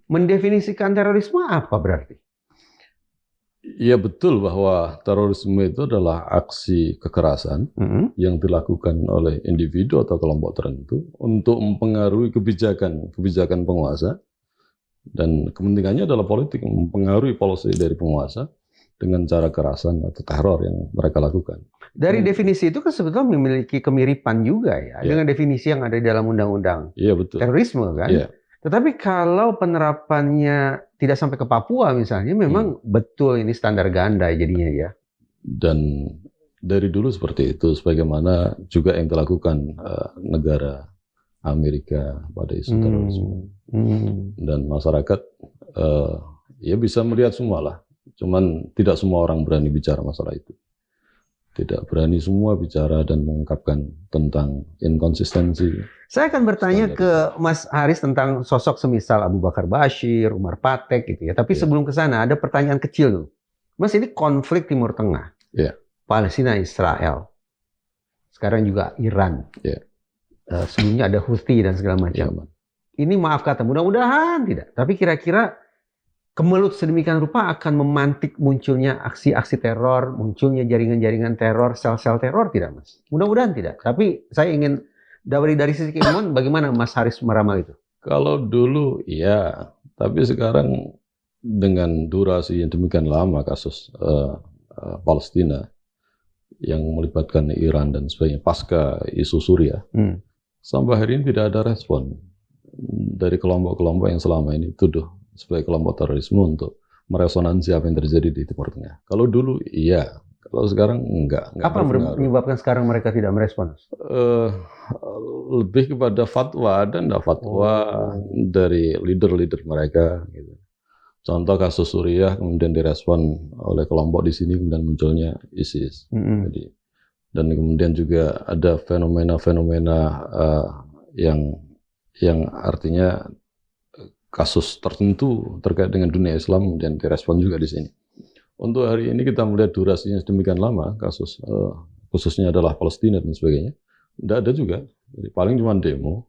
S1: mendefinisikan terorisme apa berarti?
S2: Iya betul bahwa terorisme itu adalah aksi kekerasan yang dilakukan oleh individu atau kelompok tertentu untuk mempengaruhi kebijakan penguasa, dan kepentingannya adalah politik, mempengaruhi polisi dari penguasa dengan cara kekerasan atau teror yang mereka lakukan.
S1: Dari definisi itu kan sebetulnya memiliki kemiripan juga ya dengan definisi yang ada di dalam undang-undang terorisme kan.
S2: Iya.
S1: Tetapi kalau penerapannya tidak sampai ke Papua misalnya, memang betul ini standar ganda jadinya ya.
S2: Dan dari dulu seperti itu, sebagaimana juga yang dilakukan negara Amerika pada isu terorisme. Dan masyarakat ya bisa melihat semua lah. Cuman tidak semua orang berani bicara masalah itu. Tidak berani semua bicara dan mengungkapkan tentang inkonsistensi.
S1: Saya akan bertanya ke Mas Haris tentang sosok semisal Abu Bakar Bashir, Umar Patek gitu ya. Tapi sebelum ke sana ada pertanyaan kecil dulu. Mas, ini konflik Timur Tengah. Palestina, Israel. Sekarang juga Iran. Sebelumnya ada Houthi dan segala macam. Ini maaf kata, mudah-mudahan tidak. Tapi kira-kira kemelut sedemikian rupa akan memantik munculnya aksi-aksi teror, munculnya jaringan-jaringan teror, sel-sel teror tidak, Mas? Mudah-mudahan tidak. Tapi saya ingin dari sisi keilmuan, bagaimana Mas Haris meramal itu?
S2: Kalau dulu iya, tapi sekarang dengan durasi yang demikian lama kasus Palestina yang melibatkan Iran dan sebagainya pasca isu Suriah, sampai hari ini tidak ada respon dari kelompok-kelompok yang selama ini tuduh sebagai kelompok terorisme untuk meresonansi apa yang terjadi di Timur Tengah. Kalau dulu iya, kalau sekarang enggak.
S1: Apa menyebabkan sekarang mereka tidak merespon?
S2: Lebih kepada fatwa dan fatwa dari leader-leader mereka. Gitu. Contoh kasus Suriah kemudian direspon oleh kelompok di sini, kemudian munculnya ISIS. Jadi, dan kemudian juga ada fenomena-fenomena yang artinya kasus tertentu terkait dengan dunia Islam dan direspon juga di sini. Untuk hari ini kita melihat durasinya sedemikian lama, kasus khususnya adalah Palestina dan sebagainya, tidak ada juga. Jadi, paling cuma demo,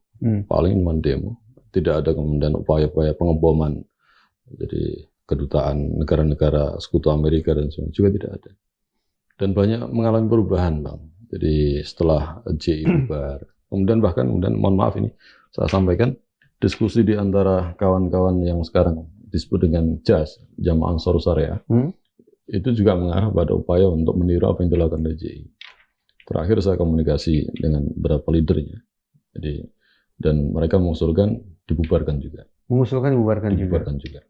S2: tidak ada kemudian upaya-upaya pengeboman. Jadi kedutaan negara-negara sekutu Amerika dan sebagainya juga tidak ada. Dan banyak mengalami perubahan, Bang. Jadi setelah JI bubar, kemudian mohon maaf ini saya sampaikan, diskusi di antara kawan-kawan yang sekarang disebut dengan JAS, Jamaah Ansarus Syariah, itu juga mengarah pada upaya untuk meniru apa yang dilakukan DJI. Terakhir saya komunikasi dengan beberapa leadernya, dan mereka mengusulkan dibubarkan juga. Dibubarkan juga.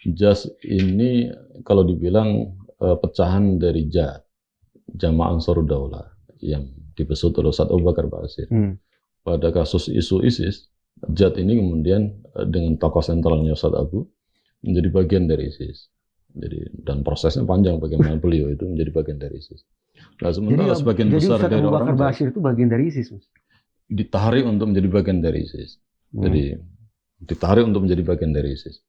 S2: JAS ini kalau dibilang pecahan dari Jamaah Ansarud Daulah yang dibesut oleh Ustadz Abu Bakar Bashir. Pada kasus isu ISIS, JAD ini kemudian dengan tokoh sentralnya Ustadz Abu menjadi bagian dari ISIS. Dan prosesnya panjang bagaimana beliau itu menjadi bagian dari ISIS. Nah, sementara sebagian besar dari
S1: Abu
S2: orang
S1: Bakar Bashir itu bagian dari ISIS, Mas?
S2: Ditarik untuk menjadi bagian dari ISIS. Jadi ditarik untuk menjadi bagian dari ISIS.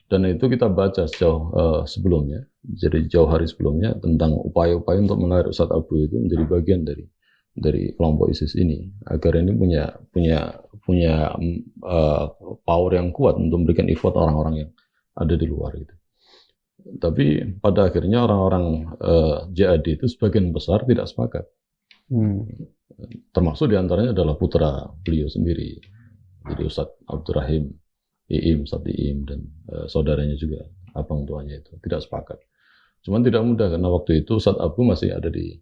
S2: Dan itu kita baca sejauh sebelumnya, jadi jauh hari sebelumnya tentang upaya-upaya untuk menarik Ustadz Abu itu menjadi bagian dari kelompok ISIS ini, agar ini punya power yang kuat untuk memberikan effort orang-orang yang ada di luar gitu. Tapi pada akhirnya orang-orang JAD itu sebagian besar tidak sepakat. Termasuk diantaranya adalah putra beliau sendiri, jadi Ustadz Abdurrahim Iim, Ustadz Iim, dan saudaranya juga, abang tuanya itu tidak sepakat. Cuman tidak mudah karena waktu itu Ustadz Abu masih ada di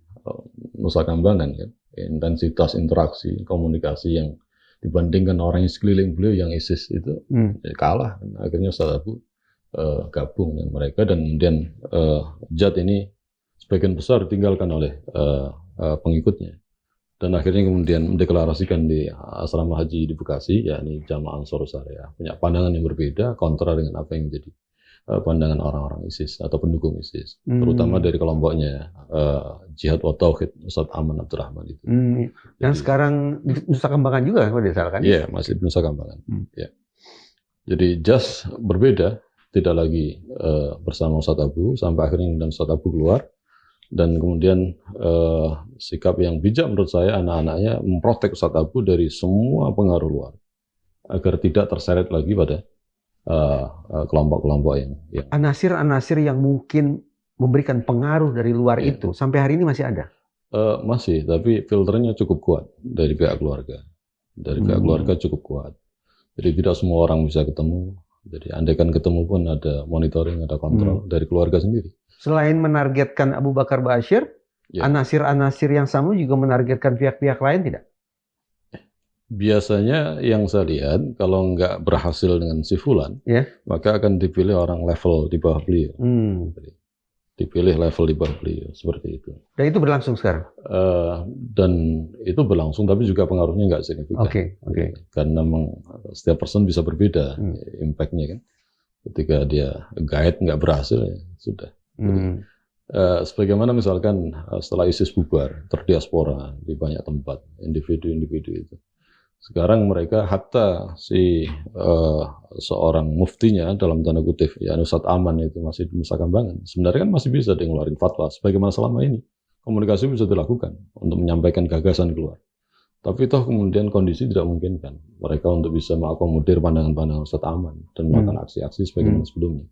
S2: Nusa Kambangan kan. Intensitas interaksi, komunikasi yang dibandingkan orang yang sekeliling beliau yang ISIS itu kalah. Akhirnya Ustadz Abu gabung dengan mereka, dan kemudian JAD ini sebagian besar ditinggalkan oleh pengikutnya. Dan akhirnya kemudian mendeklarasikan di asrama haji di Bekasi, yakni Jamaah Ansarus Syariah, punya pandangan yang berbeda kontra dengan apa yang menjadi pandangan orang-orang ISIS atau pendukung ISIS, terutama dari kelompoknya Jihad wa Tauhid Ustadz Aman Abdurrahman itu.
S1: Dan sekarang di Nusa Kambangan juga kalau tidak salah kan?
S2: Iya, masih di Nusa Kambangan. Ya. Jadi JAS berbeda, tidak lagi bersama Ustadz Abu, sampai akhirnya dan Ustadz Abu keluar. Dan kemudian sikap yang bijak menurut saya anak-anaknya memprotek Ustadz Abu dari semua pengaruh luar agar tidak terseret lagi pada kelompok-kelompok yang
S1: anasir-anasir yang mungkin memberikan pengaruh dari luar itu sampai hari ini masih ada.
S2: Masih, tapi filternya cukup kuat dari pihak keluarga. Dari pihak keluarga cukup kuat. Jadi tidak semua orang bisa ketemu. Jadi andaikan ketemu pun ada monitoring, ada kontrol dari keluarga sendiri.
S1: Selain menargetkan Abu Bakar Ba'asyir, anasir-anasir yang sama juga menargetkan pihak-pihak lain tidak?
S2: Biasanya yang saya lihat, kalau nggak berhasil dengan si Fulan, maka akan dipilih orang level di bawah beliau. Jadi, dipilih level di bawah beliau, seperti itu.
S1: Dan itu berlangsung sekarang?
S2: Dan itu berlangsung, tapi juga pengaruhnya nggak signifikan. Karena memang setiap person bisa berbeda impact-nya kan. Ketika dia guide nggak berhasil, ya sudah. Jadi, sebagaimana misalkan setelah ISIS bubar, terdiaspora di banyak tempat, individu-individu itu. Sekarang mereka hatta seorang muftinya dalam tanda kutip, ya Ustadz Aman itu masih di Nusa Kambangan. Sebenarnya kan masih bisa dia ngeluarin fatwa, sebagaimana selama ini. Komunikasi bisa dilakukan untuk menyampaikan gagasan keluar. Tapi toh kemudian kondisi tidak memungkinkan mereka untuk bisa mengakomodir pandangan-pandangan Ustadz Aman dan melakukan aksi-aksi sebagaimana sebelumnya.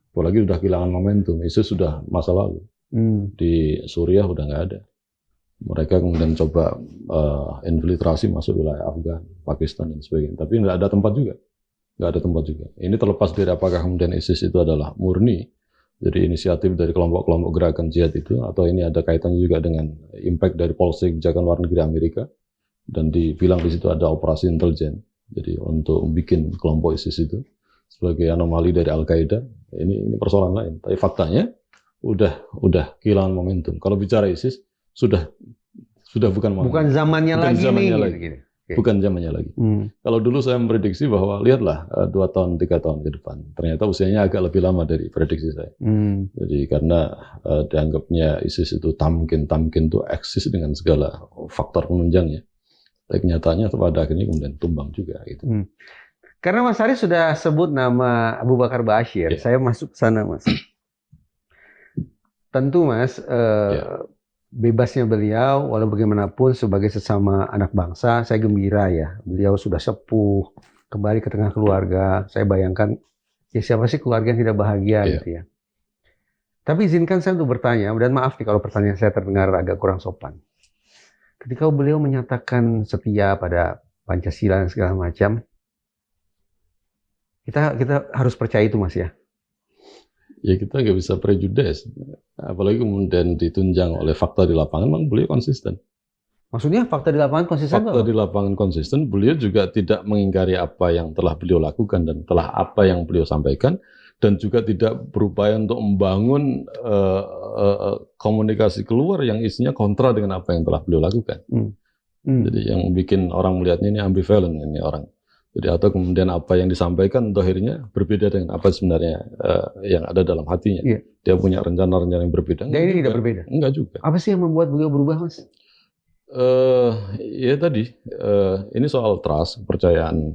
S2: Apalagi sudah kehilangan momentum, ISIS sudah masa lalu. Di Suriah udah nggak ada. Mereka kemudian coba infiltrasi masuk wilayah Afgan, Pakistan dan sebagainya. Tapi nggak ada tempat juga. Nggak ada tempat juga. Ini terlepas dari apakah kemudian ISIS itu adalah murni, jadi inisiatif dari kelompok-kelompok gerakan jihad itu, atau ini ada kaitannya juga dengan impact dari polisi kebijakan luar negeri Amerika. Dan dibilang di situ ada operasi intelijen. Jadi untuk bikin kelompok ISIS itu sebagai anomali dari Al-Qaeda, ini persoalan lain. Tapi faktanya udah kehilangan momentum. Kalau bicara ISIS sudah bukan zamannya lagi. Bukan zamannya lagi. Kalau dulu saya memprediksi bahwa lihatlah 2 tahun 3 tahun ke depan, ternyata usianya agak lebih lama dari prediksi saya. Jadi karena dianggapnya ISIS itu tamkin itu eksis dengan segala faktor penunjangnya. Tapi kenyataannya pada akhirnya kemudian tumbang juga gitu.
S1: Karena Mas Haris sudah sebut nama Abu Bakar Ba'asyir, saya masuk ke sana Mas. Tentu Mas, bebasnya beliau, walau bagaimanapun sebagai sesama anak bangsa, saya gembira ya. Beliau sudah sepuh, kembali ke tengah keluarga. Saya bayangkan, ya siapa sih keluarga yang tidak bahagia gitu ya. Tapi izinkan saya untuk bertanya, dan maaf nih kalau pertanyaan saya terdengar agak kurang sopan. Ketika beliau menyatakan setia pada Pancasila dan segala macam, kita harus percaya itu Mas ya?
S2: Ya kita nggak bisa prejudice, apalagi kemudian ditunjang oleh fakta di lapangan, memang beliau konsisten.
S1: Maksudnya fakta di lapangan konsisten?
S2: Fakta di lapangan konsisten, beliau juga tidak mengingkari apa yang telah beliau lakukan dan telah apa yang beliau sampaikan, dan juga tidak berupaya untuk membangun komunikasi keluar yang isinya kontra dengan apa yang telah beliau lakukan. Jadi yang bikin orang melihatnya ini ambivalent ini orang. Jadi atau kemudian apa yang disampaikan akhirnya berbeda dengan apa sebenarnya yang ada dalam hatinya. Dia punya rencana-rencana yang berbeda.
S1: Dan ini tidak berbeda?
S2: Enggak juga.
S1: Apa sih yang membuat beliau berubah Mas?
S2: Ya tadi, ini soal trust, kepercayaan.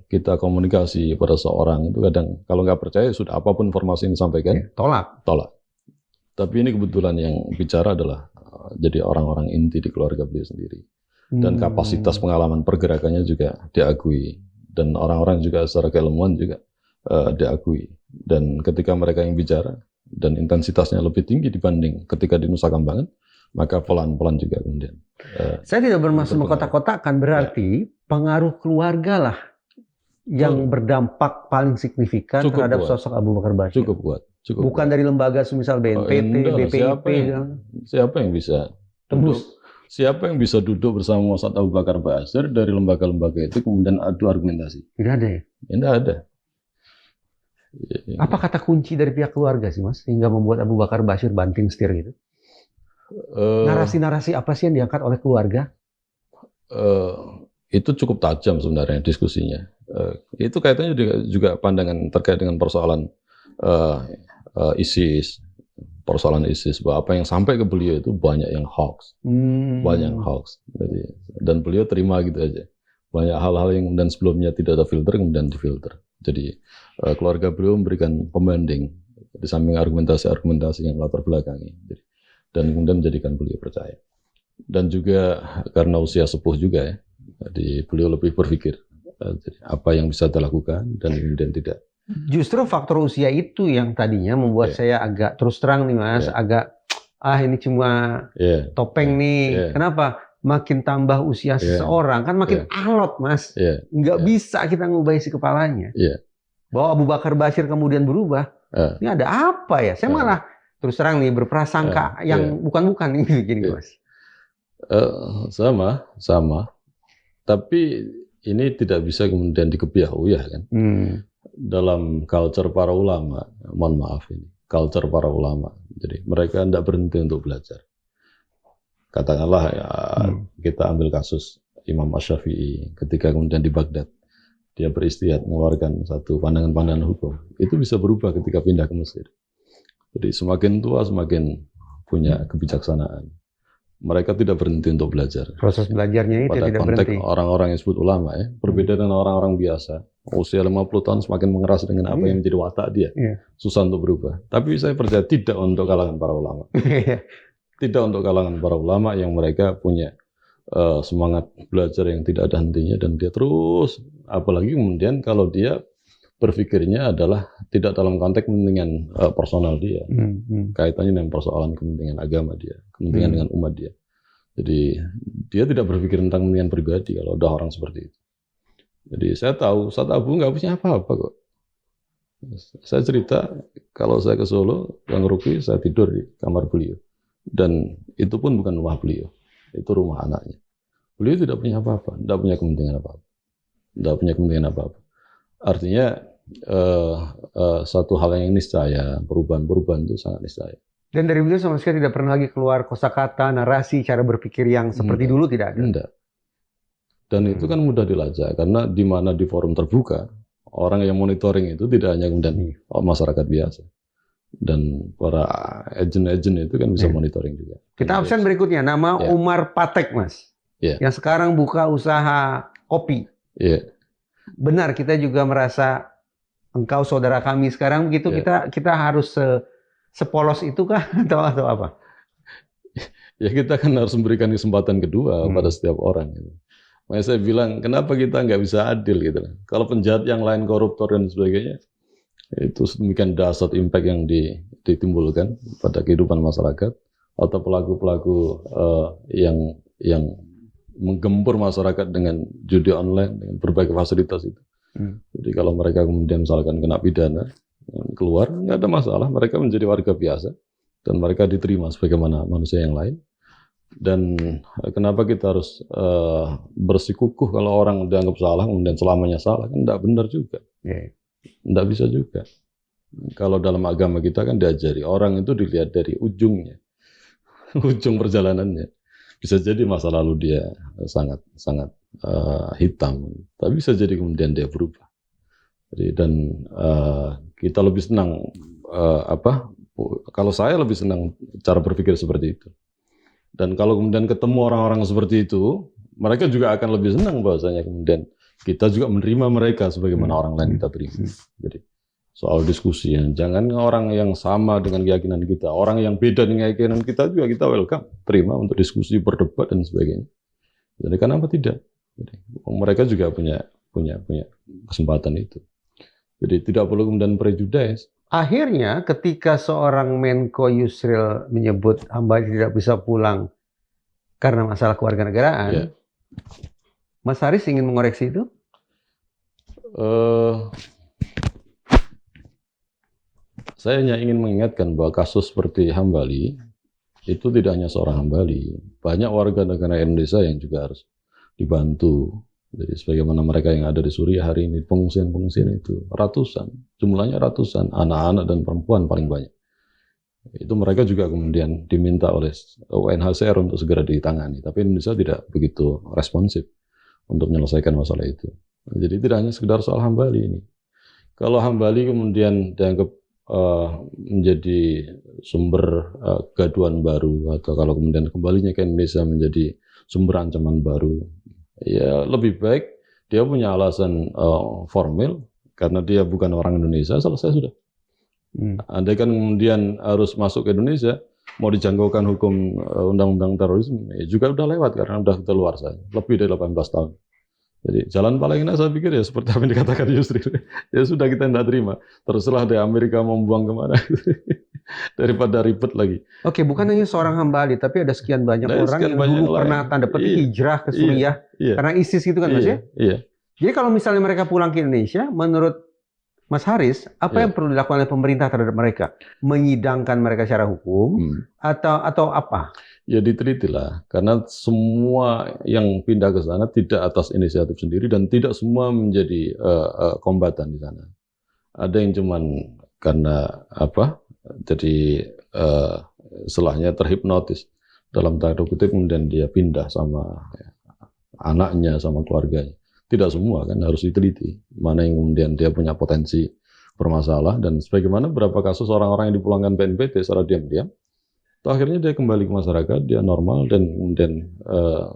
S2: Kita komunikasi pada seorang itu kadang kalau nggak percaya sudah apapun informasi yang disampaikan tolak. Tapi ini kebetulan yang bicara adalah jadi orang-orang inti di keluarga beliau sendiri dan kapasitas pengalaman pergerakannya juga diakui dan orang-orang juga secara keilmuan juga diakui dan ketika mereka yang bicara dan intensitasnya lebih tinggi dibanding ketika di Nusa Kambangan maka pelan-pelan juga kemudian.
S1: Saya tidak bermaksud mengkotak-kotakan, berarti pengaruh keluarga lah yang berdampak paling signifikan terhadap sosok Abu Bakar Ba'asyir.
S2: Cukup kuat.
S1: Bukan dari lembaga semisal BNPT, BPIP.
S2: Siapa yang bisa tembus? Siapa yang bisa duduk bersama Ustadz Abu Bakar Ba'asyir dari lembaga-lembaga itu kemudian adu argumentasi?
S1: Tidak ada ya?
S2: Tidak ada.
S1: Apa kata kunci dari pihak keluarga sih Mas, hingga membuat Abu Bakar Ba'asyir banting setir gitu? Narasi-narasi apa sih yang diangkat oleh keluarga?
S2: Itu cukup tajam sebenarnya diskusinya. Itu kaitannya juga pandangan terkait dengan persoalan ISIS, bahwa apa yang sampai ke beliau itu banyak yang hoax, banyak yang hoax. Jadi, dan beliau terima gitu aja. Banyak hal-hal yang kemudian sebelumnya tidak ada filter kemudian difilter. Jadi keluarga beliau memberikan pembanding di samping argumentasi yang latar belakangi. Dan kemudian menjadikan beliau percaya. Dan juga karena usia sepuh juga ya, jadi beliau lebih berpikir jadi apa yang bisa dilakukan dan kemudian tidak.
S1: Justru faktor usia itu yang tadinya membuat saya agak terus terang nih Mas, agak ini cuma topeng nih. Kenapa? Makin tambah usia seseorang kan makin alot Mas. Nggak bisa kita ngubah isi kepalanya. Bahwa Abu Bakar Bashir kemudian berubah, ini ada apa ya? Saya malah terus terang nih berprasangka yang bukan-bukan nih gini Mas. Sama. Tapi ini tidak bisa kemudian dikebiahuyah kan. Dalam culture para ulama, mohon maaf ini, culture para ulama. Jadi mereka tidak berhenti untuk belajar. Katakanlah kita ambil kasus Imam Asy-Syafi'i ketika kemudian di Baghdad. Dia beristihad mengeluarkan satu pandangan-pandangan hukum. Itu bisa berubah ketika pindah ke Mesir. Jadi semakin tua semakin punya kebijaksanaan. Mereka tidak berhenti untuk belajar. Proses belajarnya itu
S2: pada
S1: tidak
S2: konteks
S1: berhenti.
S2: Orang-orang yang disebut ulama ya, berbeda dengan orang-orang biasa. Usia 50 tahun semakin mengeras dengan apa yang menjadi watak dia. Susah untuk berubah. Tapi saya percaya tidak untuk kalangan para ulama. Tidak untuk kalangan para ulama yang mereka punya semangat belajar yang tidak ada hentinya dan dia terus, apalagi kemudian kalau dia berpikirnya adalah tidak dalam konteks kepentingan personal dia, kaitannya dengan persoalan kepentingan agama dia, kepentingan dengan umat dia. Jadi dia tidak berpikir tentang kepentingan pribadi kalau ada orang seperti itu. Jadi saya tahu Ustaz Abu nggak punya apa-apa kok. Saya cerita kalau saya ke Solo, Bang Ruki, saya tidur di kamar beliau dan itu pun bukan rumah beliau. Itu rumah anaknya. Beliau tidak punya apa-apa, tidak punya kepentingan apa-apa. Artinya satu hal yang niscaya, perubahan itu sangat niscaya.
S1: Dan dari beliau sama sekali tidak pernah lagi keluar kosakata, narasi, cara berpikir yang seperti dulu tidak ada.
S2: Tidak. Dan itu kan mudah dilacak karena di mana di forum terbuka, orang yang monitoring itu tidak hanya kemudian masyarakat biasa. Dan para agen-agen itu kan bisa monitoring juga.
S1: Kita absen berikutnya, nama Umar Patek, Mas. Yang sekarang buka usaha kopi. Benar, kita juga merasa engkau saudara kami sekarang begitu, kita harus sepolos itu kah atau apa?
S2: Ya kita kan harus memberikan kesempatan kedua pada setiap orang. Gitu. Makanya saya bilang, kenapa kita nggak bisa adil gitu? Kalau penjahat yang lain koruptor dan sebagainya, itu sedemikian dahsyat impact yang ditimbulkan pada kehidupan masyarakat atau pelaku-pelaku yang menggempur masyarakat dengan judi online dengan berbagai fasilitas itu. Jadi kalau mereka kemudian misalkan kena pidana keluar nggak ada masalah, mereka menjadi warga biasa dan mereka diterima sebagaimana manusia yang lain. Dan kenapa kita harus bersikukuh kalau orang dianggap salah kemudian selamanya salah, kan nggak benar juga. Nggak bisa juga. Kalau dalam agama kita kan diajari orang itu dilihat dari ujungnya, ujung perjalanannya. Bisa jadi masa lalu dia sangat hitam, tapi bisa jadi kemudian dia berubah. Jadi, dan kita lebih senang kalau saya lebih senang cara berpikir seperti itu. Dan kalau kemudian ketemu orang-orang seperti itu, mereka juga akan lebih senang bahwasanya kemudian kita juga menerima mereka sebagaimana orang lain kita terima. Jadi soal diskusi, jangan orang yang sama dengan keyakinan kita, orang yang beda dengan keyakinan kita juga kita welcome, terima untuk diskusi, berdebat dan sebagainya. Jadi kenapa tidak? Jadi, mereka juga punya kesempatan itu. Jadi tidak perlu kemudian prejudice.
S1: Akhirnya ketika seorang Menko Yusril menyebut hamba tidak bisa pulang karena masalah kewarganegaraan, Mas Haris ingin mengoreksi itu?
S2: Saya hanya ingin mengingatkan bahwa kasus seperti Hambali itu tidak hanya seorang Hambali, banyak warga negara Indonesia yang juga harus dibantu. Jadi sebagaimana mereka yang ada di Suriah hari ini, pengungsian itu ratusan, jumlahnya ratusan, anak-anak dan perempuan paling banyak. Itu mereka juga kemudian diminta oleh UNHCR untuk segera ditangani. Tapi Indonesia tidak begitu responsif untuk menyelesaikan masalah itu. Jadi tidak hanya sekedar soal Hambali ini. Kalau Hambali kemudian dianggap menjadi sumber kegaduhan baru, atau kalau kemudian kembalinya ke Indonesia menjadi sumber ancaman baru, ya lebih baik dia punya alasan formal karena dia bukan orang Indonesia, selesai sudah. Andai kan kemudian harus masuk ke Indonesia, mau dijangkaukan hukum undang-undang terorisme, ya juga udah lewat karena udah keluar saya lebih dari 18 tahun. Jadi jalan paling enak saya pikir ya seperti apa yang dikatakan Yusri. Ya sudah, kita tidak terima. Terserah deh Amerika mau buang kemana. Daripada ribet lagi.
S1: Oke, bukan hanya seorang Hambali, tapi ada sekian banyak orang yang dulu pernah tanda petik hijrah ke Suriah karena ISIS gitu kan Mas ya?
S2: Iya.
S1: Jadi kalau misalnya mereka pulang ke Indonesia, menurut Mas Haris, apa yang perlu dilakukan oleh pemerintah terhadap mereka? Menyidangkan mereka secara hukum atau apa?
S2: Ya ditelitilah, karena semua yang pindah ke sana tidak atas inisiatif sendiri dan tidak semua menjadi kombatan di sana. Ada yang cuman karena apa? Jadi istilahnya terhipnotis dalam tanda kutip, kemudian dia pindah sama anaknya, sama keluarganya. Tidak semua kan, harus diteliti mana yang kemudian dia punya potensi bermasalah, dan sebagaimana beberapa kasus orang-orang yang dipulangkan BNPT secara diam-diam, akhirnya dia kembali ke masyarakat, dia normal, dan kemudian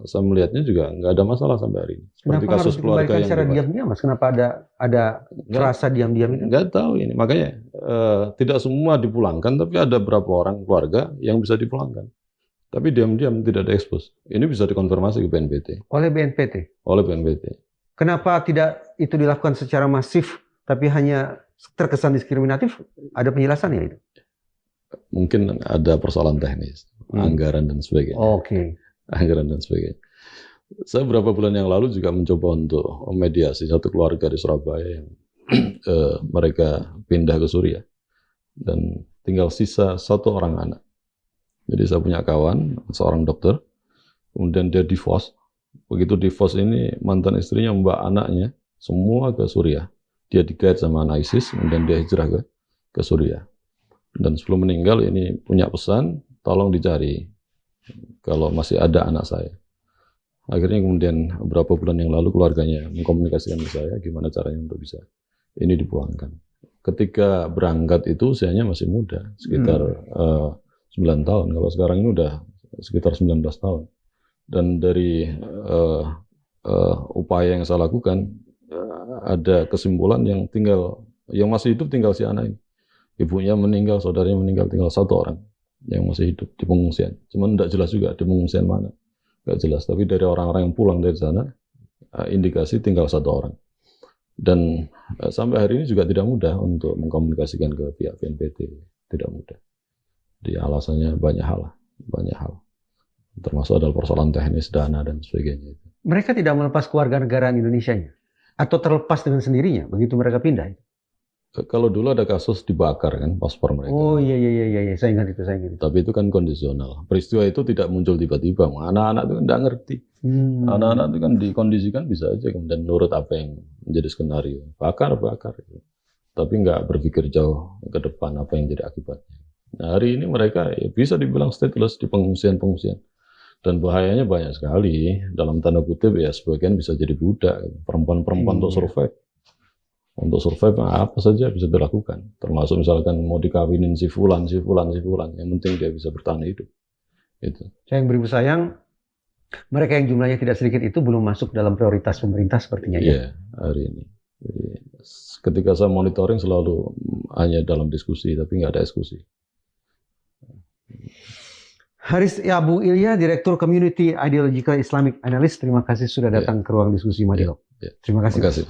S2: saya melihatnya juga nggak ada masalah sampai hari ini. Seperti
S1: kenapa
S2: kasus
S1: harus
S2: keluarga yang
S1: secara diam-diam, Mas? Kenapa ada rasa diam-diam itu?
S2: Nggak tahu ini, makanya tidak semua dipulangkan, tapi ada beberapa orang keluarga yang bisa dipulangkan. Tapi diam-diam tidak diekspos. Ini bisa dikonfirmasi ke BNPT.
S1: Oleh BNPT?
S2: Oleh BNPT.
S1: Kenapa tidak itu dilakukan secara masif, tapi hanya terkesan diskriminatif? Ada penjelasannya itu?
S2: Mungkin ada persoalan teknis, anggaran dan sebagainya.
S1: Oke.
S2: Anggaran dan sebagainya. Saya beberapa bulan yang lalu juga mencoba untuk mediasi satu keluarga di Surabaya yang mereka pindah ke Suriah dan tinggal sisa satu orang anak. Jadi saya punya kawan, seorang dokter, kemudian dia divorce. Begitu divorce ini, mantan istrinya membawa anaknya semua ke Suriah. Dia digait sama anak ISIS, kemudian dia hijrah ke Suriah. Dan sebelum meninggal ini punya pesan, tolong dicari kalau masih ada anak saya. Akhirnya kemudian beberapa bulan yang lalu keluarganya mengkomunikasikan ke saya gimana caranya untuk bisa ini dipulangkan. Ketika berangkat itu usianya masih muda, sekitar 9 tahun. Kalau sekarang ini udah sekitar 19 tahun. Dan dari upaya yang saya lakukan, ada kesimpulan yang masih hidup tinggal si anak ini. Ibunya meninggal, saudaranya meninggal, tinggal satu orang yang masih hidup di pengungsian. Cuman tidak jelas juga di pengungsian mana, nggak jelas. Tapi dari orang-orang yang pulang dari sana, indikasi tinggal satu orang. Dan sampai hari ini juga tidak mudah untuk mengkomunikasikan ke pihak BNPT, tidak mudah. Di alasannya banyak hal, termasuk adalah persoalan teknis, dana dan sebagainya.
S1: Mereka tidak melepas kewarganegaraan Indonesianya, atau terlepas dengan sendirinya begitu mereka pindah?
S2: Kalau dulu ada kasus dibakar kan paspor mereka.
S1: Oh iya, saya ingat itu.
S2: Tapi itu kan kondisional. Peristiwa itu tidak muncul tiba-tiba. Anak-anak itu kan tidak ngerti. Anak-anak itu kan dikondisikan bisa aja kemudian nurut apa yang menjadi skenario. Bakar. Tapi nggak berpikir jauh ke depan apa yang jadi akibatnya. Nah, hari ini mereka bisa dibilang stateless di pengungsian. Dan bahayanya banyak sekali. Dalam tanda kutip ya sebagian bisa jadi budak. Perempuan-perempuan untuk survive. Untuk survive apa saja bisa dilakukan, termasuk misalkan mau dikawinin si fulan, yang penting dia bisa bertahan hidup. Itu.
S1: Saya yang beribu sayang, mereka yang jumlahnya tidak sedikit itu belum masuk dalam prioritas pemerintah sepertinya.
S2: Iya, hari ini. Jadi, ketika saya monitoring selalu hanya dalam diskusi, tapi nggak ada eksekusi.
S1: Haris Abu Ilya, Direktur Community Ideological Islamic Analyst, terima kasih sudah datang ke ruang diskusi Madiok.
S2: Terima
S1: kasih.
S2: kasih.